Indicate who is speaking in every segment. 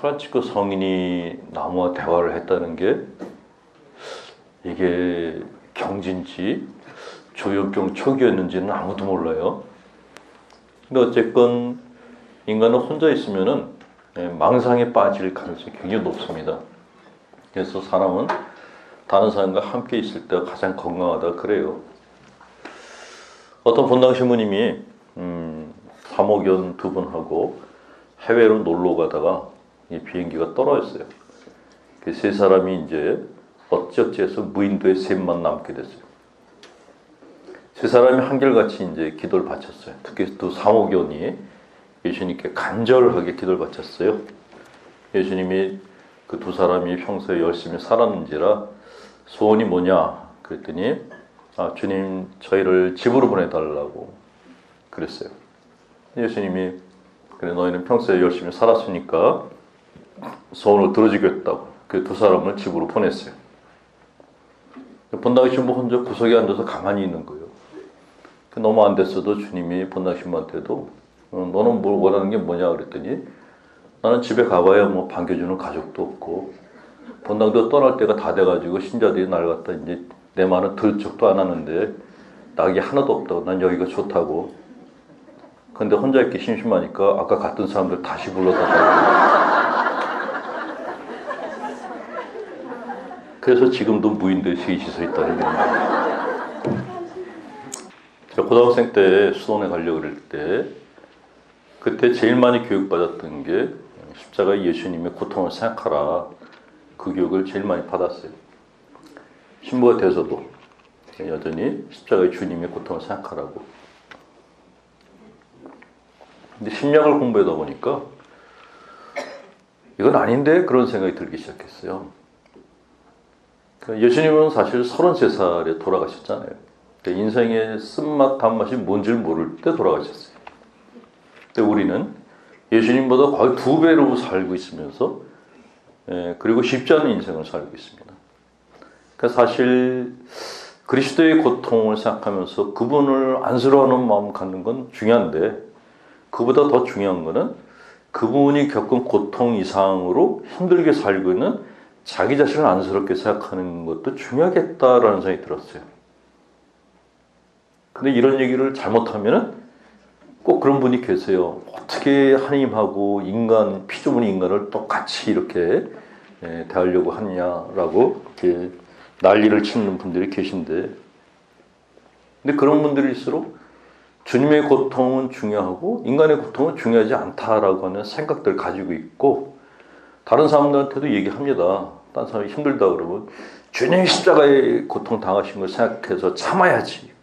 Speaker 1: 프란치스코 성인이 나무와 대화를 했다는 게 이게 경진지 조역경 초기였는지는 아무도 몰라요. 근데 어쨌건 인간은 혼자 있으면은 망상에 빠질 가능성이 굉장히 높습니다. 그래서 사람은 다른 사람과 함께 있을 때가 가장 건강하다 그래요. 어떤 본당 신부님이 사모견 두 분하고 해외로 놀러 가다가 이 비행기가 떨어졌어요. 그 세 사람이 이제 어찌어찌해서 무인도에 셋만 남게 됐어요. 세 사람이 한결같이 이제 기도를 바쳤어요. 특히 또 사모견이 예수님께 간절하게 기도를 바쳤어요. 예수님이 그 두 사람이 평소에 열심히 살았는지라 소원이 뭐냐 그랬더니 주님 저희를 집으로 보내달라고 그랬어요. 예수님이 그래 너희는 평소에 열심히 살았으니까 소원을 들어주겠다고 그 두 사람을 집으로 보냈어요. 본당 신부 혼자 구석에 앉아서 가만히 있는 거예요. 너무 안 됐어도 주님이 본당 신부한테도 너는 뭘 원하는 게 뭐냐 그랬더니 나는 집에 가봐야 뭐 반겨주는 가족도 없고 본당도 떠날 때가 다 돼가지고 신자들이 날 갖다 이제 내 말은 들을 척도 안 하는데 낙이 하나도 없다고 난 여기가 좋다고. 근데 혼자 있기 심심하니까 아까 갔던 사람들 다시 불러다가 그래서 지금도 무인도에 셋이 서 있다는 거예요. 제가 고등학생 때 수원에 가려고 그럴 때 그때 제일 많이 교육받았던 게 십자가 예수님의 고통을 생각하라. 그 교육을 제일 많이 받았어요. 신부가 돼서도 여전히 십자가의 주님의 고통을 생각하라고. 근데 심리학을 공부하다 보니까 이건 아닌데 그런 생각이 들기 시작했어요. 예수님은 사실 33살에 돌아가셨잖아요. 인생의 쓴맛 단맛이 뭔지 모를 때 돌아가셨어요. 근데 우리는 예수님보다 거의 2배로 살고 있으면서 그리고 쉽지 않은 인생을 살고 있습니다. 그러니까 사실 그리스도의 고통을 생각하면서 그분을 안쓰러워하는 마음 갖는 건 중요한데 그보다 더 중요한 거는 그분이 겪은 고통 이상으로 힘들게 살고 있는 자기 자신을 안쓰럽게 생각하는 것도 중요하겠다라는 생각이 들었어요. 근데 이런 얘기를 잘못하면은 꼭 그런 분이 계세요. 어떻게 하나님하고 인간, 피 좁은 인간을 똑같이 이렇게 대하려고 하느냐라고 이렇게 난리를 치는 분들이 계신데, 근데 그런 분들일수록 주님의 고통은 중요하고 인간의 고통은 중요하지 않다라고 하는 생각들을 가지고 있고, 다른 사람들한테도 얘기합니다. 다른 사람이 힘들다 그러면 주님이 십자가의 고통 당하신 걸 생각해서 참아야지.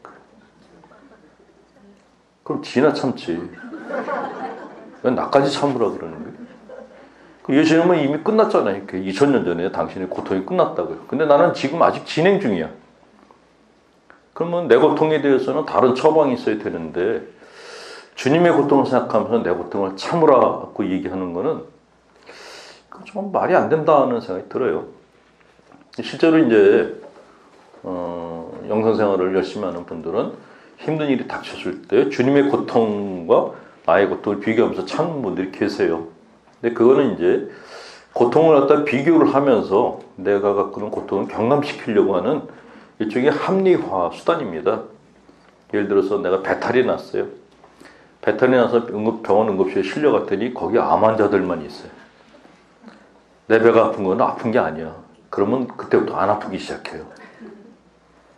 Speaker 1: 그럼 지나 참지. 왜 나까지 참으라 그러는 거예요? 예수님은 이미 끝났잖아요. 2000년 전에 당신의 고통이 끝났다고요. 근데 나는 지금 아직 진행 중이야. 그러면 내 고통에 대해서는 다른 처방이 있어야 되는데 주님의 고통을 생각하면서 내 고통을 참으라고 얘기하는 거는 좀 말이 안 된다는 생각이 들어요. 실제로 이제 영상 생활을 열심히 하는 분들은 힘든 일이 닥쳤을 때 주님의 고통과 나의 고통을 비교하면서 참는 분들이 계세요. 근데 그거는 이제 고통을 갖다 비교를 하면서 내가 갖고 있는 고통을 경감시키려고 하는 일종의 합리화 수단입니다. 예를 들어서 내가 배탈이 났어요. 배탈이 나서 병원 응급실에 실려갔더니 거기 암 환자들만 있어요. 내 배가 아픈 건 아픈 게 아니야. 그러면 그때부터 안 아프기 시작해요.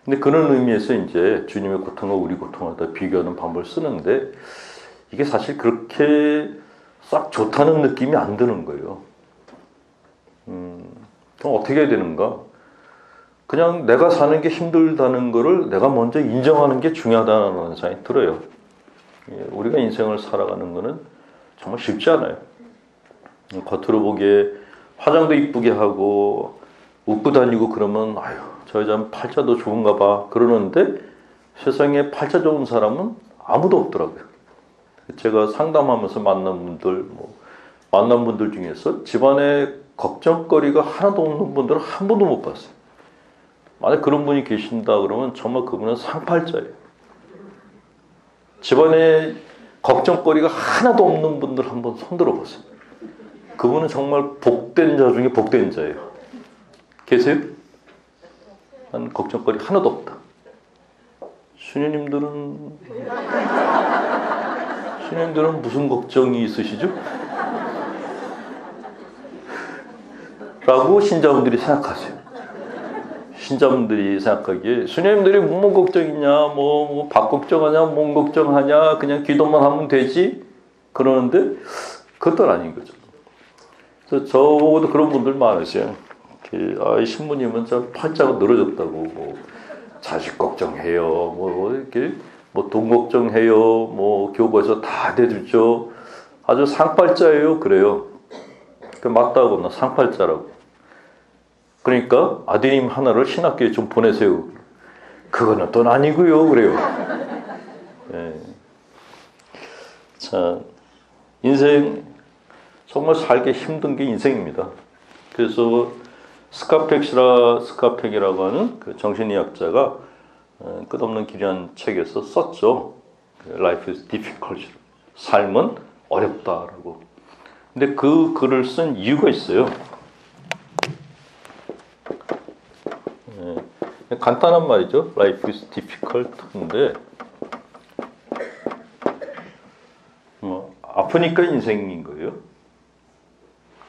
Speaker 1: 근데 그런 의미에서 이제 주님의 고통과 우리 고통을 다 비교하는 방법을 쓰는데 이게 사실 그렇게 싹 좋다는 느낌이 안 드는 거예요. 그럼 어떻게 해야 되는가? 그냥 내가 사는 게 힘들다는 거를 내가 먼저 인정하는 게 중요하다는 생각이 들어요. 우리가 인생을 살아가는 거는 정말 쉽지 않아요. 겉으로 보기에 화장도 이쁘게 하고 웃고 다니고 그러면 아유 저 여자는 팔자도 좋은가 봐 그러는데 세상에 팔자 좋은 사람은 아무도 없더라고요. 제가 상담하면서 만난 분들 중에서 집안에 걱정거리가 하나도 없는 분들은 한 번도 못 봤어요. 만약 그런 분이 계신다 그러면 정말 그분은 상팔자예요. 집안에 걱정거리가 하나도 없는 분들 한번 손들어 보세요. 그분은 정말 복된 자 중에 복된 자예요. 계세요? 난 걱정거리 하나도 없다. 수녀님들은 무슨 걱정이 있으시죠? 라고 신자분들이 생각하세요. 신자분들이 생각하기에 수녀님들이 뭐 걱정이냐, 뭐 밥 걱정하냐, 몸 걱정하냐, 그냥 기도만 하면 되지 그러는데 그것도 아닌 거죠. 그래서 저보고도 그런 분들 많으세요. 이 신부님은 참 팔자가 늘어졌다고, 뭐 자식 걱정해요, 뭐 이렇게 뭐 돈 걱정해요, 뭐 교구에서 다 대주죠. 아주 상팔자예요, 그래요. 맞다고 나 상팔자라고. 그러니까 아드님 하나를 신학교에 좀 보내세요. 그거는 또 아니고요, 그래요. 네. 자, 인생 정말 살기 힘든 게 인생입니다. 그래서 스카펙이라고 하는 그 정신의학자가 끝없는 길이라는 책에서 썼죠. Life is difficult. 삶은 어렵다라고. 근데 그 글을 쓴 이유가 있어요. 간단한 말이죠. Life is difficult인데 아프니까 인생인 거예요.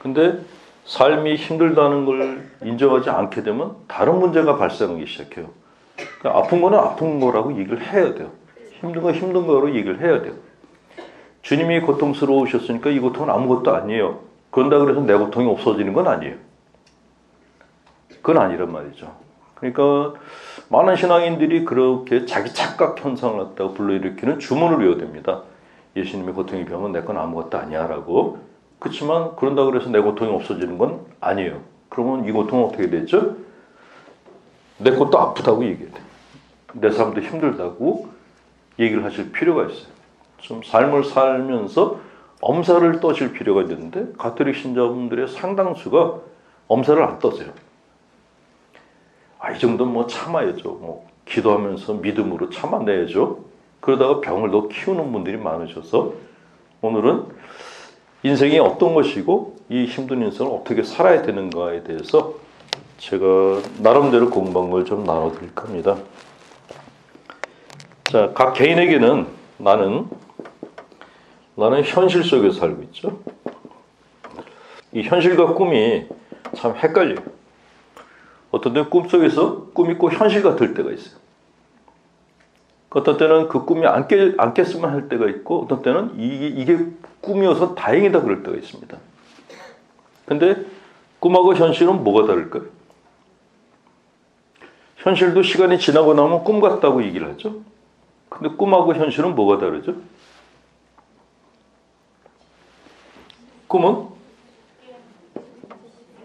Speaker 1: 근데 삶이 힘들다는 걸 인정하지 않게 되면 다른 문제가 발생하기 시작해요. 그러니까 아픈 거는 아픈 거라고 얘기를 해야 돼요. 힘든 거 힘든 거로 얘기를 해야 돼요. 주님이 고통스러우셨으니까 이 고통은 아무것도 아니에요. 그런다 그래서 내 고통이 없어지는 건 아니에요. 그건 아니란 말이죠. 그러니까 많은 신앙인들이 그렇게 자기 착각 현상을 갖다가 불러일으키는 주문을 외워야 됩니다. 예수님의 고통이 병은 내 건 아무것도 아니야 라고. 그렇지만 그런다 그래서 내 고통이 없어지는 건 아니에요. 그러면 이 고통은 어떻게 되죠? 내 것도 아프다고 얘기해야 돼요. 내 삶도 힘들다고 얘기를 하실 필요가 있어요. 좀 삶을 살면서 엄살을 떠실 필요가 있는데 가톨릭 신자분들의 상당수가 엄살을 안 떠세요. 이 정도는 뭐 참아야죠. 뭐 기도하면서 믿음으로 참아내야죠. 그러다가 병을 더 키우는 분들이 많으셔서 오늘은 인생이 어떤 것이고 이 힘든 인생을 어떻게 살아야 되는가에 대해서 제가 나름대로 공부한 걸 좀 나눠드릴까 합니다. 자, 각 개인에게는 나는 현실 속에서 살고 있죠. 이 현실과 꿈이 참 헷갈려요. 어떤 때는 꿈속에서 꿈이 꼭 현실 같을 때가 있어요. 어떤 때는 그 꿈이 안 깼으면 할 때가 있고 어떤 때는 이게 꿈이어서 다행이다 그럴 때가 있습니다. 근데 꿈하고 현실은 뭐가 다를까요? 현실도 시간이 지나고 나면 꿈 같다고 얘기를 하죠. 근데 꿈하고 현실은 뭐가 다르죠? 꿈은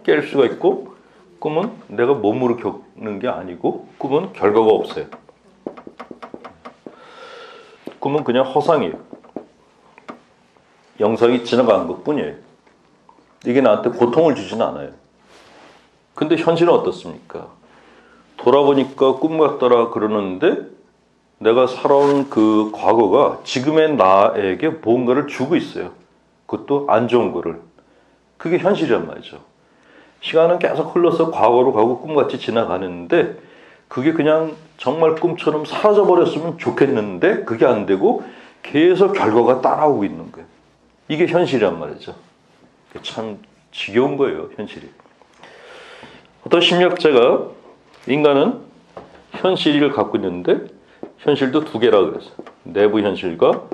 Speaker 1: 깰 수가 있고 꿈은 내가 몸으로 겪는 게 아니고 꿈은 결과가 없어요. 꿈은 그냥 허상이에요. 영상이 지나가는 것뿐이에요. 이게 나한테 고통을 주지는 않아요. 근데 현실은 어떻습니까? 돌아보니까 꿈 같더라 그러는데 내가 살아온 그 과거가 지금의 나에게 뭔가를 주고 있어요. 그것도 안 좋은 거를. 그게 현실이란 말이죠. 시간은 계속 흘러서 과거로 가고 꿈같이 지나가는데 그게 그냥 정말 꿈처럼 사라져버렸으면 좋겠는데 그게 안 되고 계속 결과가 따라오고 있는 거예요. 이게 현실이란 말이죠. 참 지겨운 거예요, 현실이. 어떤 심리학자가 인간은 현실을 갖고 있는데 현실도 두 개라 그랬어요. 내부 현실과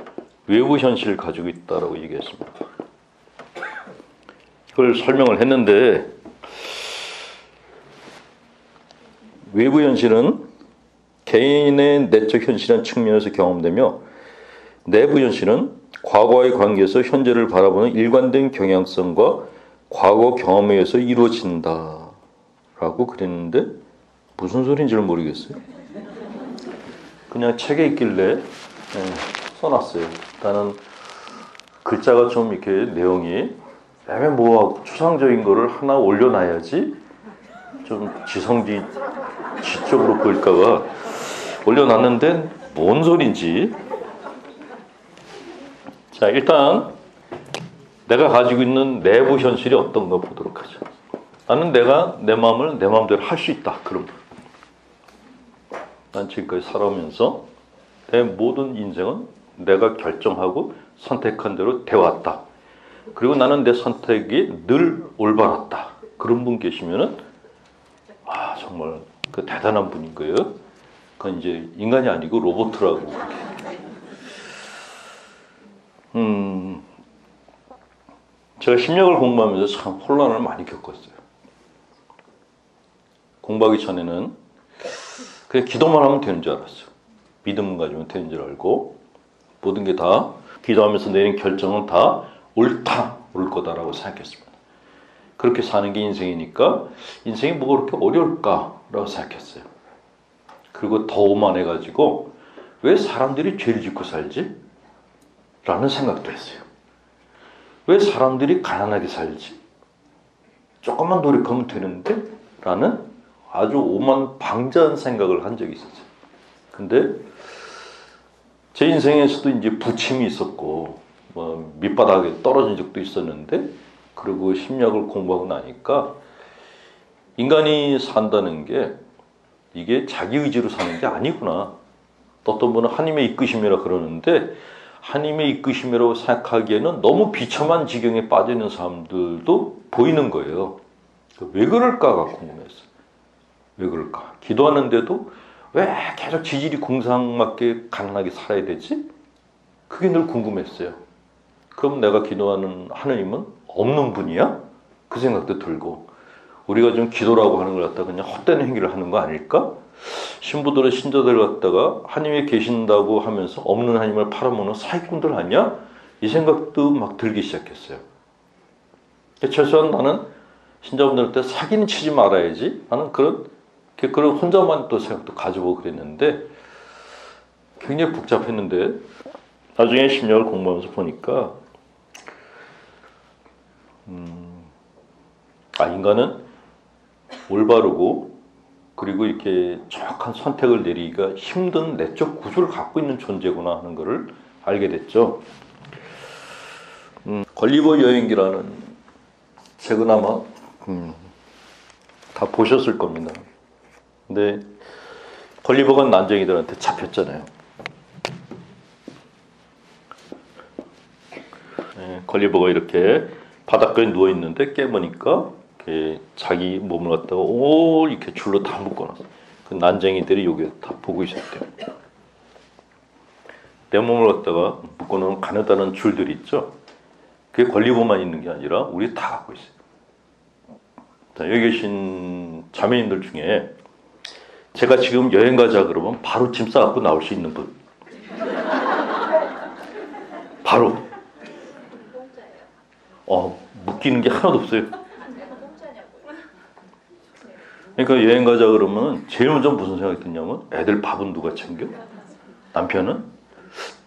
Speaker 1: 외부 현실을 가지고 있다라고 얘기했습니다. 그걸 설명을 했는데 외부 현실은 개인의 내적 현실이라는 측면에서 경험되며 내부 현실은 과거와의 관계에서 현재를 바라보는 일관된 경향성과 과거 경험에 의해서 이루어진다 라고 그랬는데 무슨 소리인지를 모르겠어요. 그냥 책에 있길래 써놨어요. 나는 글자가 좀 이렇게 내용이 애매모호하고 추상적인 거를 하나 올려놔야지 좀 지적으로 보일까봐 올려놨는데 뭔 소린지. 자, 일단 내가 가지고 있는 내부 현실이 어떤가 보도록 하죠. 나는 내가 내 마음을 내 마음대로 할 수 있다. 그럼 난 지금까지 살아오면서 내 모든 인생은 내가 결정하고 선택한 대로 되어왔다. 그리고 나는 내 선택이 늘 올바랐다. 그런 분 계시면은 정말 그 대단한 분인 거예요. 그건 이제 인간이 아니고 로봇이라고. 제가 심리학을 공부하면서 참 혼란을 많이 겪었어요. 공부하기 전에는 그냥 기도만 하면 되는 줄 알았어요. 믿음만 가지면 되는 줄 알고 모든 게 다 기도하면서 내린 결정은 다 올 거다라고 생각했습니다. 그렇게 사는 게 인생이니까 인생이 뭐가 그렇게 어려울까라고 생각했어요. 그리고 더 오만해가지고 왜 사람들이 죄를 짓고 살지? 라는 생각도 했어요. 왜 사람들이 가난하게 살지? 조금만 노력하면 되는데? 라는 아주 오만방자한 생각을 한 적이 있었어요. 근데 제 인생에서도 이제 부침이 있었고 밑바닥에 떨어진 적도 있었는데 그리고 심리학을 공부하고 나니까 인간이 산다는 게 이게 자기 의지로 사는 게 아니구나. 어떤 분은 하나님의 이끄심이라 그러는데 하나님의 이끄심이라고 생각하기에는 너무 비참한 지경에 빠져 있는 사람들도 보이는 거예요. 왜 그럴까가 궁금했어요. 왜 그럴까? 기도하는데도 왜 계속 지질이 공상맞게 가난하게 살아야 되지? 그게 늘 궁금했어요. 그럼 내가 기도하는 하느님은 없는 분이야? 그 생각도 들고 우리가 좀 기도라고 하는 걸 갖다가 그냥 헛되는 행위를 하는 거 아닐까? 신부들은 신자들을 갖다가 하나님이 계신다고 하면서 없는 하나님을 팔아먹는 사기꾼들 아니야? 이 생각도 막 들기 시작했어요. 최소한 나는 신자분들한테 사기는 치지 말아야지 하는 그런 혼자만 또 생각도 가져보고 그랬는데 굉장히 복잡했는데 나중에 심리학을 공부하면서 보니까 인간은 올바르고 그리고 이렇게 정확한 선택을 내리기가 힘든 내적 구조를 갖고 있는 존재구나 하는 것을 알게 됐죠. 걸리버 여행기라는 책은 아마 다 보셨을 겁니다. 근데 걸리버가 난쟁이들한테 잡혔잖아요. 걸리버가 이렇게 바닷가에 누워 있는데 깨보니까 자기 몸을 갖다가 이렇게 줄로 다 묶어놨어. 그 난쟁이들이 여기 다 보고 있었대요. 내 몸을 갖다가 묶어놓은 가느다란 줄들이 있죠. 그게 걸리버만 있는 게 아니라 우리 다 갖고 있어요. 자, 여기 계신 자매님들 중에 제가 지금 여행 가자 그러면 바로 짐 싸갖고 나올 수 있는 분. 바로. 묶이는 게 하나도 없어요. 그러니까 여행 가자 그러면 제일 먼저 무슨 생각이 드냐면 애들 밥은 누가 챙겨? 남편은?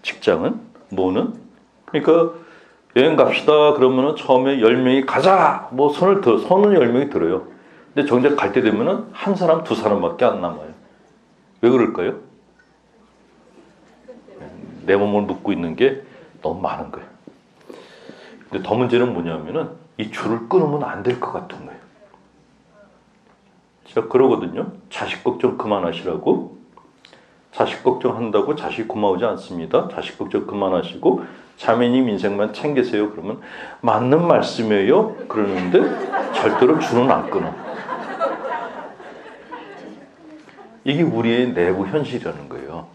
Speaker 1: 직장은? 뭐는? 그러니까 여행 갑시다 그러면은 처음에 10명이 가자! 손은 10명이 들어요. 근데 정작 갈 때 되면은 한 사람, 두 사람밖에 안 남아요. 왜 그럴까요? 내 몸을 묶고 있는 게 너무 많은 거예요. 근데 더 문제는 뭐냐면은 이 줄을 끊으면 안 될 것 같은 거예요. 제가 그러거든요. 자식 걱정 그만하시라고. 자식 걱정한다고 자식 고마우지 않습니다. 자식 걱정 그만하시고 자매님 인생만 챙기세요. 그러면 맞는 말씀이에요. 그러는데 절대로 줄은 안 끊어. 이게 우리의 내부 현실이라는 거예요.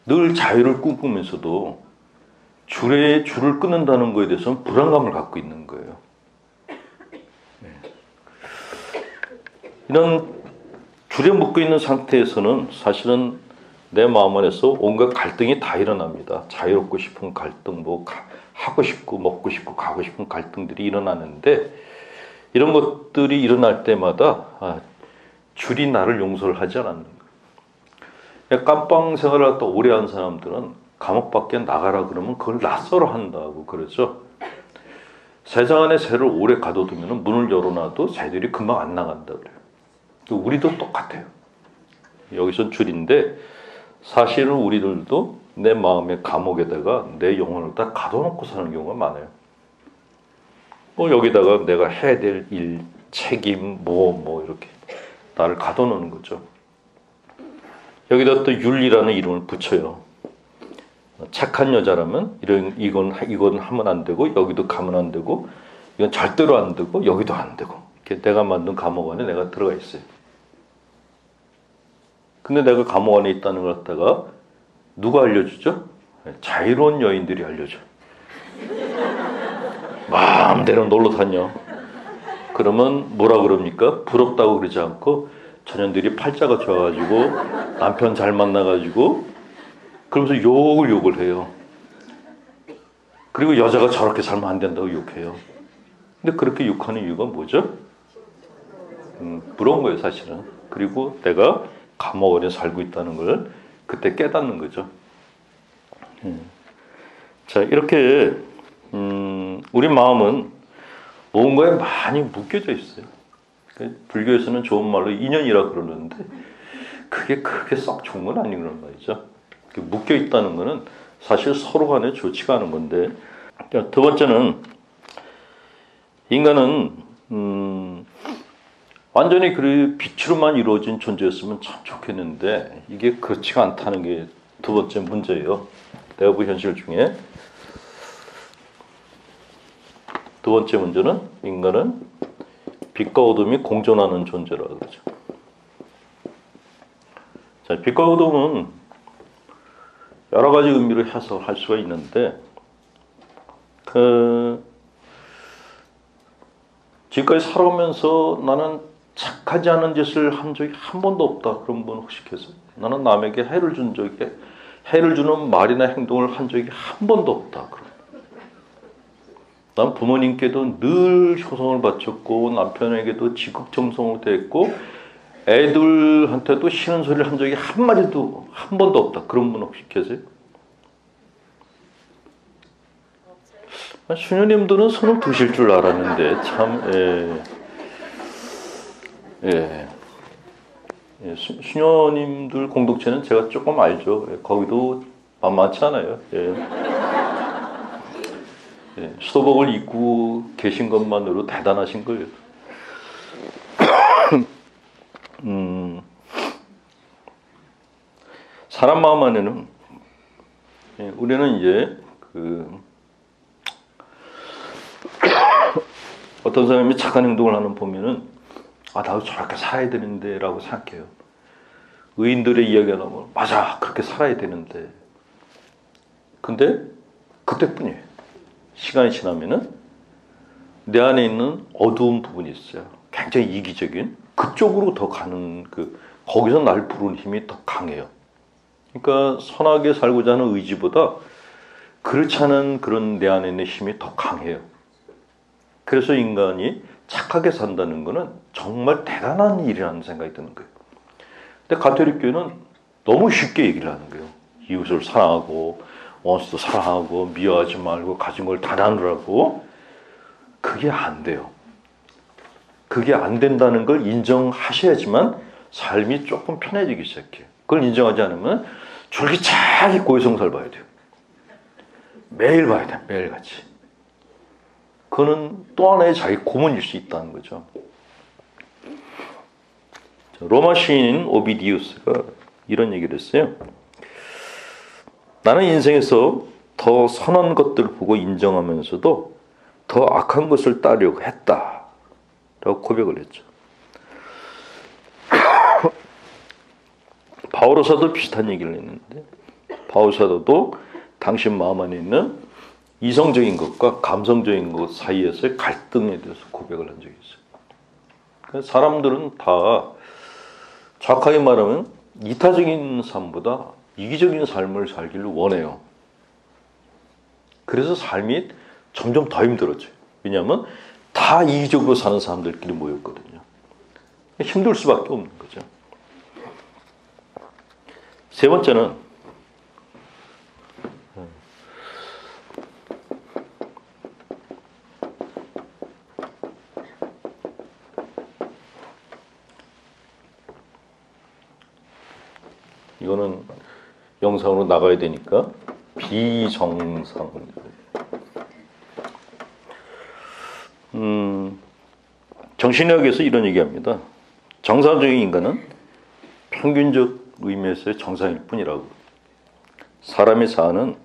Speaker 1: 늘 자유를 꿈꾸면서도 줄을 끊는다는 거에 대해서는 불안감을 갖고 있는 거예요. 이런 줄에 묶여 있는 상태에서는 사실은 내 마음 안에서 온갖 갈등이 다 일어납니다. 자유롭고 싶은 갈등, 하고 싶고 먹고 싶고 가고 싶은 갈등들이 일어나는데 이런 것들이 일어날 때마다 줄이 나를 용서를 하지 않았는 거예요. 깜빵 생활을 갖다 오래 한 사람들은 감옥 밖에 나가라 그러면 그걸 낯설어 한다고 그러죠. 세상 안에 새를 오래 가둬두면 문을 열어놔도 새들이 금방 안 나간다 그래요. 우리도 똑같아요. 여기선 줄인데 사실은 우리들도 내 마음의 감옥에다가 내 영혼을 다 가둬놓고 사는 경우가 많아요. 뭐 여기다가 내가 해야 될 일, 책임, 뭐 이렇게 나를 가둬놓는 거죠. 여기다 또 윤리라는 이름을 붙여요. 착한 여자라면 이건 하면 안 되고, 여기도 가면 안 되고, 이건 절대로 안 되고, 여기도 안 되고. 이렇게 내가 만든 감옥 안에 내가 들어가 있어요. 근데 내가 감옥 안에 있다는 걸 갖다가 누가 알려주죠? 자유로운 여인들이 알려줘. 마음대로 놀러 다녀. 그러면 뭐라 그럽니까? 부럽다고 그러지 않고 자녀들이 팔자가 좋아가지고 남편 잘 만나가지고 그러면서 욕을 해요. 그리고 여자가 저렇게 살면 안 된다고 욕해요. 근데 그렇게 욕하는 이유가 뭐죠? 부러운 거예요, 사실은. 그리고 내가 감옥 안에 살고 있다는 걸 그때 깨닫는 거죠. 자, 이렇게 우리 마음은 뭔가에 많이 묶여져 있어요. 불교에서는 좋은 말로 인연이라 그러는데 그게 그렇게 썩 좋은 건 아니란 말이죠. 묶여 있다는 거는 사실 서로 간에 좋지가 않은 건데. 두 번째는 인간은 완전히 그 빛으로만 이루어진 존재였으면 참 좋겠는데 이게 그렇지가 않다는 게 두 번째 문제예요. 내부 현실 중에 두 번째 문제는 인간은 빛과 어둠이 공존하는 존재라고 그러죠. 자, 빛과 어둠은 여러 가지 의미로 해석할 수가 있는데 지금까지 살아오면서 나는 착하지 않은 짓을 한 적이 한 번도 없다. 그런 분 혹시 계세요? 나는 남에게 해를 주는 말이나 행동을 한 적이 한 번도 없다. 난 부모님께도 늘 효성을 바쳤고 남편에게도 지극정성을 대했고 애들한테도 싫은 소리를 한 적이 한 번도 없다. 그런 분 혹시 계세요? 수녀님들은 손을 드실 줄 알았는데 참 수녀님들 공동체는 제가 조금 알죠. 거기도 만만치 않아요. 수도복을 입고 계신 것만으로 대단하신 거예요. 사람 마음 안에는 우리는 이제 어떤 사람이 착한 행동을 하는 보면은 나도 저렇게 살아야 되는데 라고 생각해요. 의인들의 이야기가 나오면 맞아, 그렇게 살아야 되는데. 근데 그때뿐이에요. 시간이 지나면은 내 안에 있는 어두운 부분이 있어요. 굉장히 이기적인 그쪽으로 더 가는 거기서 날 부르는 힘이 더 강해요. 그러니까 선하게 살고자 하는 의지보다 그렇지 않은 그런 내 안에 있는 힘이 더 강해요. 그래서 인간이 착하게 산다는 것은 정말 대단한 일이라는 생각이 드는 거예요. 근데 가톨릭교회는 너무 쉽게 얘기를 하는 거예요. 이웃을 사랑하고 원수도 사랑하고 미워하지 말고 가진 걸 다 나누라고. 그게 안 돼요. 그게 안 된다는 걸 인정하셔야지만 삶이 조금 편해지기 시작해요. 그걸 인정하지 않으면 줄기차게 고해성사를 봐야 돼요. 매일 봐야 돼요. 매일같이. 그거는 또 하나의 자기 고문일 수 있다는 거죠. 로마 시인인 오비디우스가 이런 얘기를 했어요. 나는 인생에서 더 선한 것들을 보고 인정하면서도 더 악한 것을 따르려고 했다. 라고 고백을 했죠. 바오로 사도 비슷한 얘기를 했는데 바오로 사도도 당신 마음 안에 있는 이성적인 것과 감성적인 것 사이에서의 갈등에 대해서 고백을 한 적이 있어요. 사람들은 다 정확하게 말하면 이타적인 삶보다 이기적인 삶을 살기를 원해요. 그래서 삶이 점점 더 힘들어져요. 왜냐하면 다 이기적으로 사는 사람들끼리 모였거든요. 힘들 수밖에 없는 거죠. 세 번째는 이거는 영상으로 나가야 되니까 비정상. 정신의학에서 이런 얘기합니다. 정상적인 인간은 평균적 의미에서의 정상일 뿐이라고. 사람의 자아는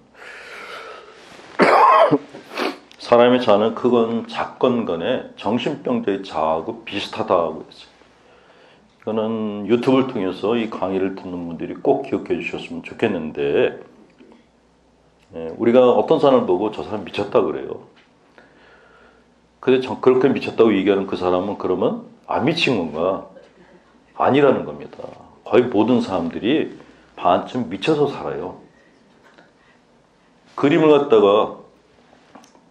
Speaker 1: 크건 작건 간에 정신병자의 자아하고 비슷하다고 했어요. 이거는 유튜브를 통해서 이 강의를 듣는 분들이 꼭 기억해 주셨으면 좋겠는데, 우리가 어떤 사람을 보고 저 사람 미쳤다 그래요. 근데 그렇게 미쳤다고 얘기하는 그 사람은 그러면 안 미친 건가? 아니라는 겁니다. 거의 모든 사람들이 반쯤 미쳐서 살아요. 그림을 갖다가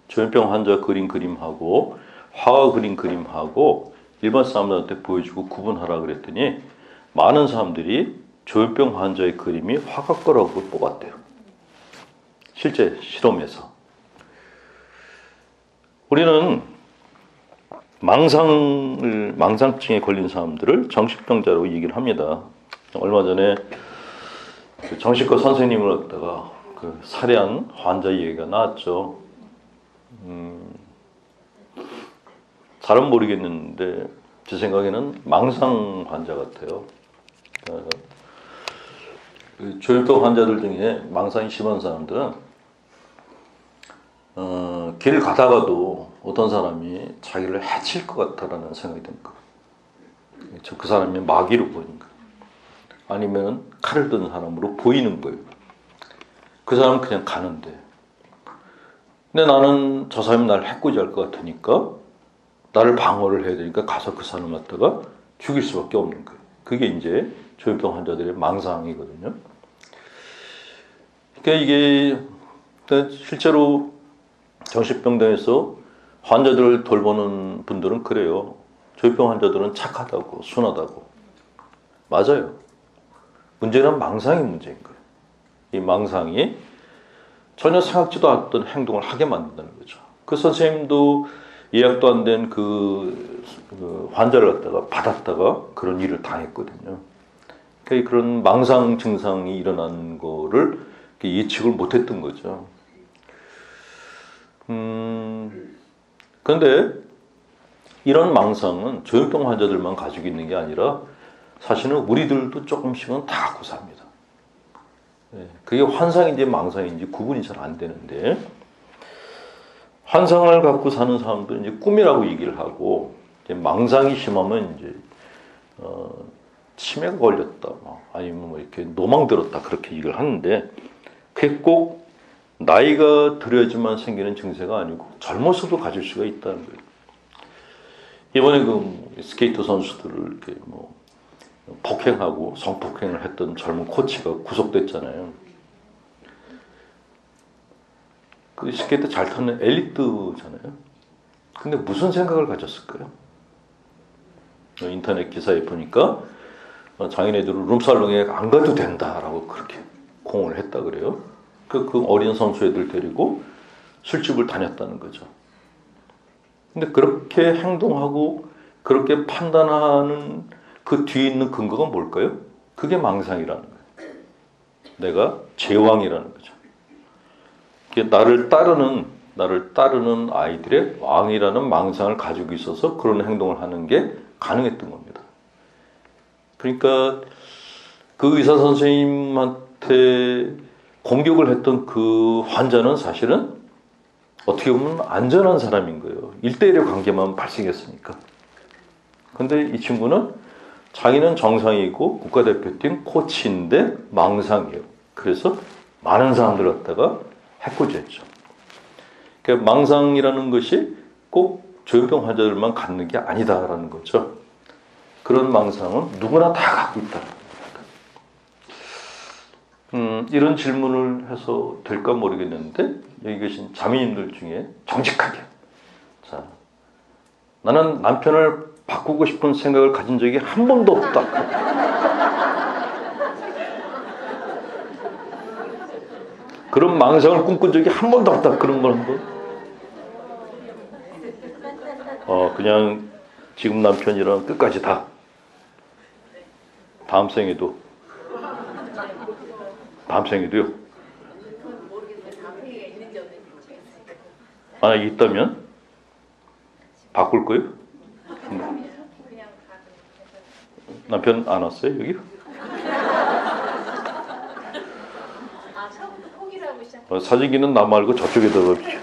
Speaker 1: 조현병 환자 그린 그림하고 화가 그린 그림하고 일반 사람들한테 보여주고 구분하라 그랬더니 많은 사람들이 조현병 환자의 그림이 화가 거라고 뽑았대요. 실제 실험에서. 우리는 망상증에 걸린 사람들을 정신병자라고 얘기를 합니다. 얼마 전에 그 정신과 선생님을 갖다가 그 살해한 환자 얘기가 나왔죠. 잘은 모르겠는데 제 생각에는 망상 환자 같아요. 그 조현병 환자들 중에 망상이 심한 사람들은 길을 가다가도 어떤 사람이 자기를 해칠 것 같다라는 생각이 듭니다. 그 사람이 마귀로 보이는 거예요. 아니면 칼을 든 사람으로 보이는 거예요. 그 사람은 그냥 가는데. 근데 나는 저 사람이 나를 해코지할 것 같으니까 나를 방어를 해야 되니까 가서 그 사람을 갖다가 죽일 수밖에 없는 거예요. 그게 이제 조현병 환자들의 망상이거든요. 그러니까 이게 실제로 정신병동에서 환자들을 돌보는 분들은 그래요. 조현병 환자들은 착하다고, 순하다고. 맞아요. 문제는 망상이 문제인 거예요. 이 망상이 전혀 생각지도 않았던 행동을 하게 만든다는 거죠. 그 선생님도 예약도 안 된 그 환자를 갖다가 받았다가 그런 일을 당했거든요. 그러니까 그런 망상 증상이 일어난 거를 예측을 못했던 거죠. 그런데 이런 망상은 조현병 환자들만 가지고 있는 게 아니라 사실은 우리들도 조금씩은 다 갖고 삽니다. 그게 환상인지 망상인지 구분이 잘 안 되는데, 환상을 갖고 사는 사람들은 이제 꿈이라고 얘기를 하고, 이제 망상이 심하면 이제 치매가 걸렸다, 아니면 뭐 이렇게 노망 들었다 그렇게 얘기를 하는데, 그게 꼭 나이가 들어야지만 생기는 증세가 아니고 젊어서도 가질 수가 있다는 거예요. 이번에 그 스케이트 선수들을 이렇게 뭐 폭행하고 성폭행을 했던 젊은 코치가 구속됐잖아요. 그 스케이트 잘 타는 엘리트잖아요. 근데 무슨 생각을 가졌을까요? 인터넷 기사에 보니까 자기네들은 룸살롱에 안 가도 된다라고 그렇게 공언을 했다 그래요. 그 어린 선수 애들 데리고 술집을 다녔다는 거죠. 근데 그렇게 행동하고 그렇게 판단하는 그 뒤에 있는 근거가 뭘까요? 그게 망상이라는 거예요. 내가 제왕이라는 거죠. 나를 따르는 아이들의 왕이라는 망상을 가지고 있어서 그런 행동을 하는 게 가능했던 겁니다. 그러니까 그 의사 선생님한테 공격을 했던 그 환자는 사실은 어떻게 보면 안전한 사람인 거예요. 1대1의 관계만 발생했으니까. 근데 이 친구는 자기는 정상이고 국가대표팀 코치인데 망상이에요. 그래서 많은 사람들 갖다가 해코지했죠. 그러니까 망상이라는 것이 꼭 조현병 환자들만 갖는 게 아니다라는 거죠. 그런 망상은 누구나 다 갖고 있다. 이런 질문을 해서 될까 모르겠는데 여기 계신 자매님들 중에 정직하게, 자, 나는 남편을 바꾸고 싶은 생각을 가진 적이 한 번도 없다. 그런 망상을 꿈꾼 적이 한 번도 없다. 그런 걸 한번. 그냥 지금 남편이랑 끝까지 다. 다음 생에도요. 있다면 바꿀 거예요?
Speaker 2: 그냥
Speaker 1: 남편 안 왔어요 여기?
Speaker 2: 처음부터 포기를 하고 시작.
Speaker 1: 사재기는 나 말고 저쪽에다 넣읍시오.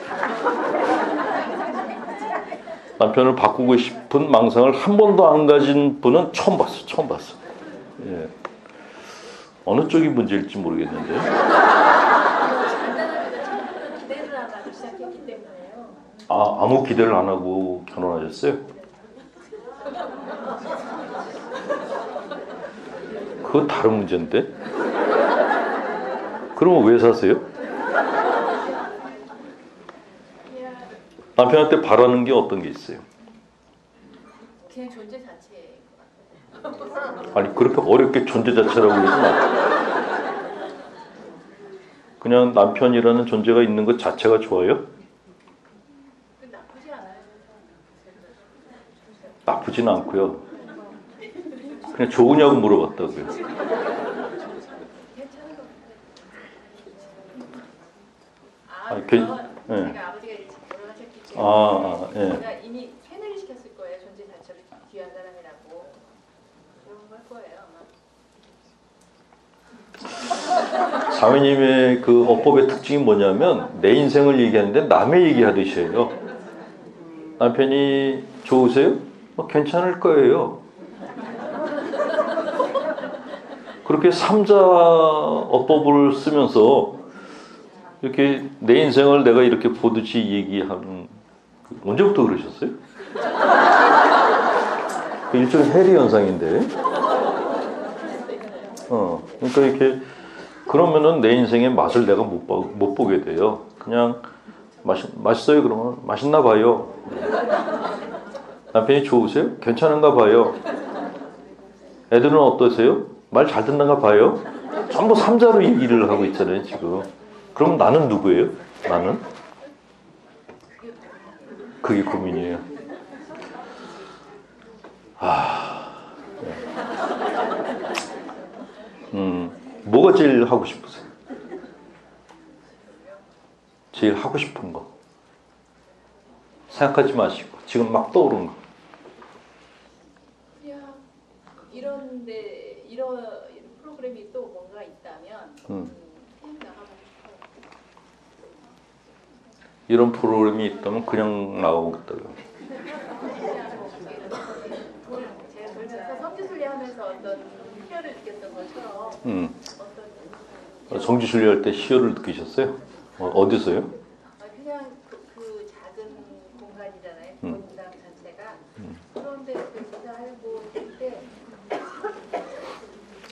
Speaker 1: 남편을 바꾸고 싶은 망상을 한 번도 안 가진 분은 처음 봤어. 처음 봤어. 예. 어느 쪽이 문제일지 모르겠는데.
Speaker 2: 간단하게 처음부터 기대를 안 하고 시작했기 때문에요.
Speaker 1: 아무 기대를 안 하고 결혼하셨어요? 그건 다른 문제인데. 그러면 왜 사세요? 남편한테 바라는 게 어떤 게 있어요?
Speaker 2: 그냥 존재 자체인 것 같아요.
Speaker 1: 아니 그렇게 어렵게 존재 자체라고 그러지 마. 그냥 남편이라는 존재가 있는 것 자체가 좋아요?
Speaker 2: 나쁘지 않아요.
Speaker 1: 나쁘진 않고요. 그냥 좋으냐고 물어봤다고요.
Speaker 2: 괜찮은 것 같아요.
Speaker 1: 아니,
Speaker 2: 그건
Speaker 1: 예.
Speaker 2: 제가 아버지가 일찍 결혼하셨기 때문에
Speaker 1: 예.
Speaker 2: 제가 이미 세뇌를 시켰을 거예요. 존재 자체를 귀한 사람이라고. 그런 걸 거예요 아마.
Speaker 1: 사모님의 그 어법의 특징이 뭐냐면 내 인생을 얘기하는데 남의 얘기하듯이 해요. 남편이 좋으세요? 괜찮을 거예요. 그렇게 삼자 어법을 쓰면서 이렇게 내 인생을 내가 이렇게 보듯이 얘기하는 언제부터 그러셨어요? 일종의 해리 현상인데. 그러니까 이렇게 그러면은 내 인생의 맛을 내가 못 보게 돼요. 그냥 맛있어요? 그러면 맛있나 봐요. 남편이 좋으세요? 괜찮은가 봐요. 애들은 어떠세요? 말 잘 듣는가 봐요. 전부 삼자로 일을 하고 있잖아요 지금. 그럼 나는 누구예요? 나는? 그게 고민이에요. 뭐가 제일 하고 싶으세요? 제일 하고 싶은 거. 생각하지 마시고 지금 막 떠오르는 거.
Speaker 2: 그냥 이런 프로그램이 또 뭔가 있다면 그냥 나가보고 싶어요.
Speaker 1: 이런 프로그램이 있다면 그냥 나오겠다고요.
Speaker 2: 제가 돌면서 성지순례 하면서 어떤 희열을 느꼈던 것처럼
Speaker 1: 성지순례 할 때 희열을 느끼셨어요? 어디서요?
Speaker 2: 그냥 그 작은 공간이잖아요. 본당 자체가. 그런데 그 인사하고 있을 때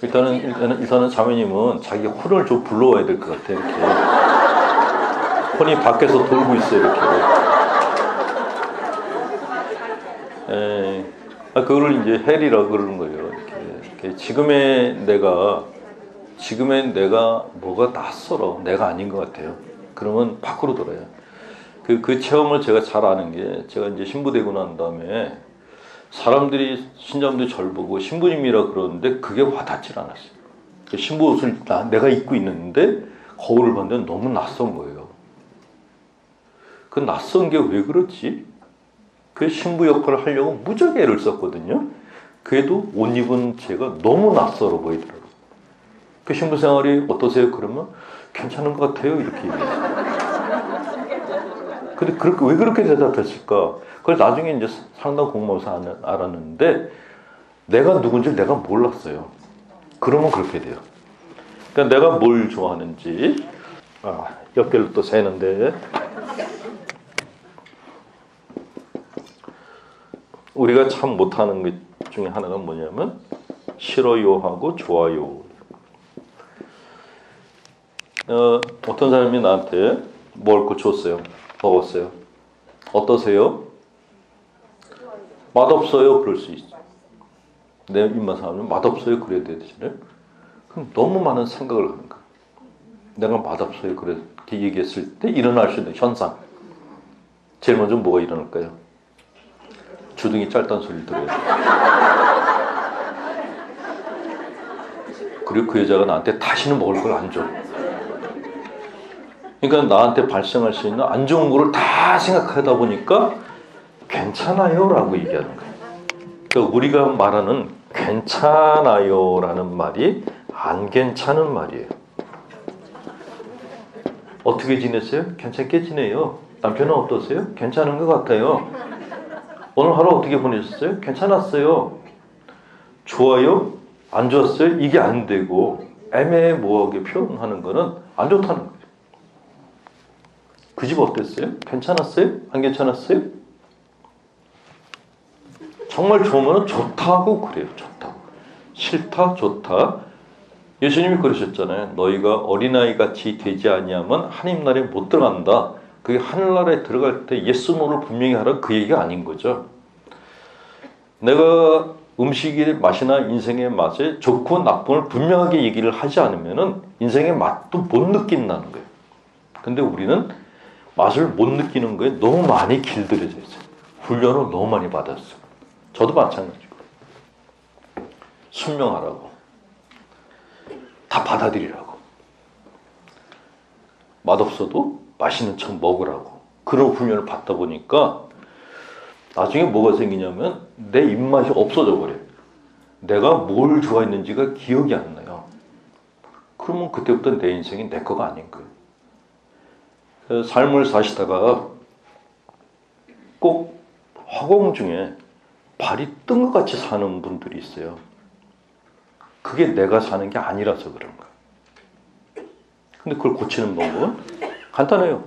Speaker 1: 일단은 자매님은 자기 혼을 좀 불러와야 될 것 같아. 이렇게 혼이 밖에서 돌고 있어 이렇게. 그거를 이제 헬이라 그러는 거예요. 이렇게 지금의 내가 뭐가 낯설어. 내가 아닌 것 같아요. 그러면 밖으로 돌아요. 그 체험을 제가 잘 아는 게 제가 이제 신부되고 난 다음에 사람들이 신자분들이 저를 보고 신부님이라 그러는데 그게 와닿질 않았어요. 신부 옷을 내가 입고 있는데 거울을 봤는데 너무 낯선 거예요. 그 낯선 게 왜 그렇지? 그 신부 역할을 하려고 무지하게 애를 썼거든요. 그래도 옷 입은 제가 너무 낯설어 보이더라고요. 그 신부 생활이 어떠세요? 그러면 괜찮은 것 같아요. 이렇게 얘기해요. 근데 왜 그렇게 대답했을까? 그걸 나중에 이제 상담 공부하면서 알았는데 내가 누군지 내가 몰랐어요. 그러면 그렇게 돼요. 그러니까 내가 뭘 좋아하는지 옆길로 또 새는데 우리가 참 못하는 것 중에 하나가 뭐냐면 싫어요 하고 좋아요. 어떤 사람이 나한테 먹을 거 줬어요. 먹었어요. 어떠세요? 맛없어요. 그럴 수 있어. 내 입맛 하면 맛없어요. 그래야 되잖아요. 그럼 너무 많은 생각을 하는 거야. 내가 맛없어요. 그렇게 얘기했을 때 일어날 수 있는 현상. 제일 먼저 뭐가 일어날까요? 주둥이 짧다는 소리를 들어야 돼. 그리고 그 여자가 나한테 다시는 먹을 걸 안 줘. 그러니까 나한테 발생할 수 있는 안 좋은 거를 다 생각하다 보니까 괜찮아요라고 얘기하는 거예요. 그러니까 우리가 말하는 괜찮아요라는 말이 안 괜찮은 말이에요. 어떻게 지냈어요? 괜찮게 지내요. 남편은 어떠세요? 괜찮은 것 같아요. 오늘 하루 어떻게 보내셨어요? 괜찮았어요. 좋아요? 안 좋았어요? 이게 안 되고 애매모호하게 표현하는 거는 안 좋다는 거예요. 그 집 어땠어요? 괜찮았어요? 안 괜찮았어요? 정말 좋으면 좋다고 그래요. 좋다고. 싫다, 좋다. 예수님이 그러셨잖아요. 너희가 어린아이 같이 되지 아니하면 하나님 나라에 못 들어간다. 그게 하늘나라에 들어갈 때 예스 노를 분명히 하라 그 얘기가 아닌 거죠. 내가 음식의 맛이나 인생의 맛에 좋고 나쁨을 분명하게 얘기를 하지 않으면 인생의 맛도 못 느낀다는 거예요. 근데 우리는 맛을 못 느끼는 거에 너무 많이 길들여져 있어요. 훈련을 너무 많이 받았어요. 저도 마찬가지고. 순명하라고. 다 받아들이라고. 맛없어도 맛있는 척 먹으라고. 그런 훈련을 받다 보니까 나중에 뭐가 생기냐면 내 입맛이 없어져 버려요. 내가 뭘 좋아했는지가 기억이 안 나요. 그러면 그때부터 내 인생이 내 거가 아닌 거예요. 그래서 삶을 사시다가 꼭 허공 중에 발이 뜬 것 같이 사는 분들이 있어요. 그게 내가 사는 게 아니라서 그런 거예요. 근데 그걸 고치는 방법은 간단해요.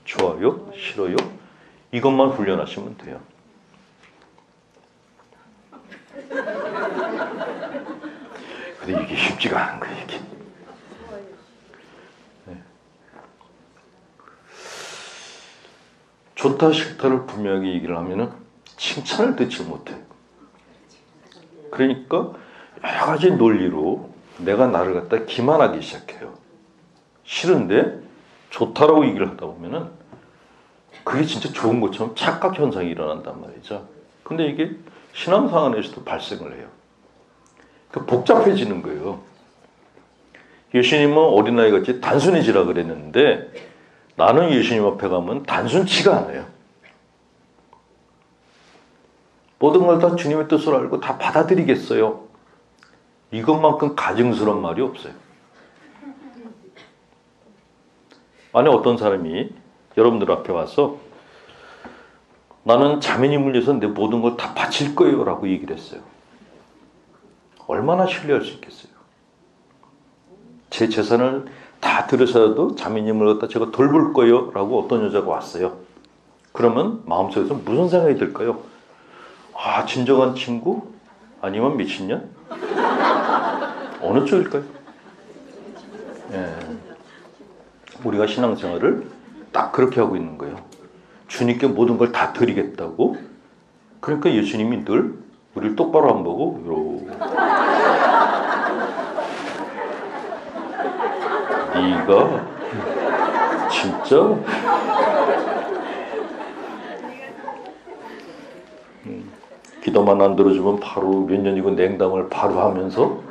Speaker 1: 좋아요, 싫어요, 이것만 훈련하시면 돼요. 근데 이게 쉽지가 않은 거예요, 이게. 네. 좋다, 싫다를 분명하게 얘기를 하면은 칭찬을 듣지 못해요. 그러니까 여러 가지 논리로 내가 나를 갖다 기만하기 시작해요. 싫은데 좋다라고 얘기를 하다 보면은 그게 진짜 좋은 것처럼 착각 현상이 일어난단 말이죠. 근데 이게 신앙생활 안에서도 발생을 해요. 그러니까 복잡해지는 거예요. 예수님은 어린아이같이 단순해지라 그랬는데 나는 예수님 앞에 가면 단순치가 않아요. 모든 걸 다 주님의 뜻을 알고 다 받아들이겠어요. 이것만큼 가증스러운 말이 없어요. 만약 어떤 사람이 여러분들 앞에 와서 나는 자매님을 위해서 내 모든 걸 다 바칠 거예요 라고 얘기를 했어요. 얼마나 신뢰할 수 있겠어요? 제 재산을 다 들으셔도 자매님을 갖다 제가 돌볼 거예요 라고 어떤 여자가 왔어요. 그러면 마음속에서 무슨 생각이 들까요? 아, 진정한 친구? 아니면 미친년? 어느 쪽일까요? 예. 우리가 신앙생활을 딱 그렇게 하고 있는 거예요. 주님께 모든 걸 다 드리겠다고. 그러니까 예수님이 늘 우리를 똑바로 안 보고 이러고 네가 진짜 기도만 안 들어주면 바로 몇 년이고 냉담을 바로 하면서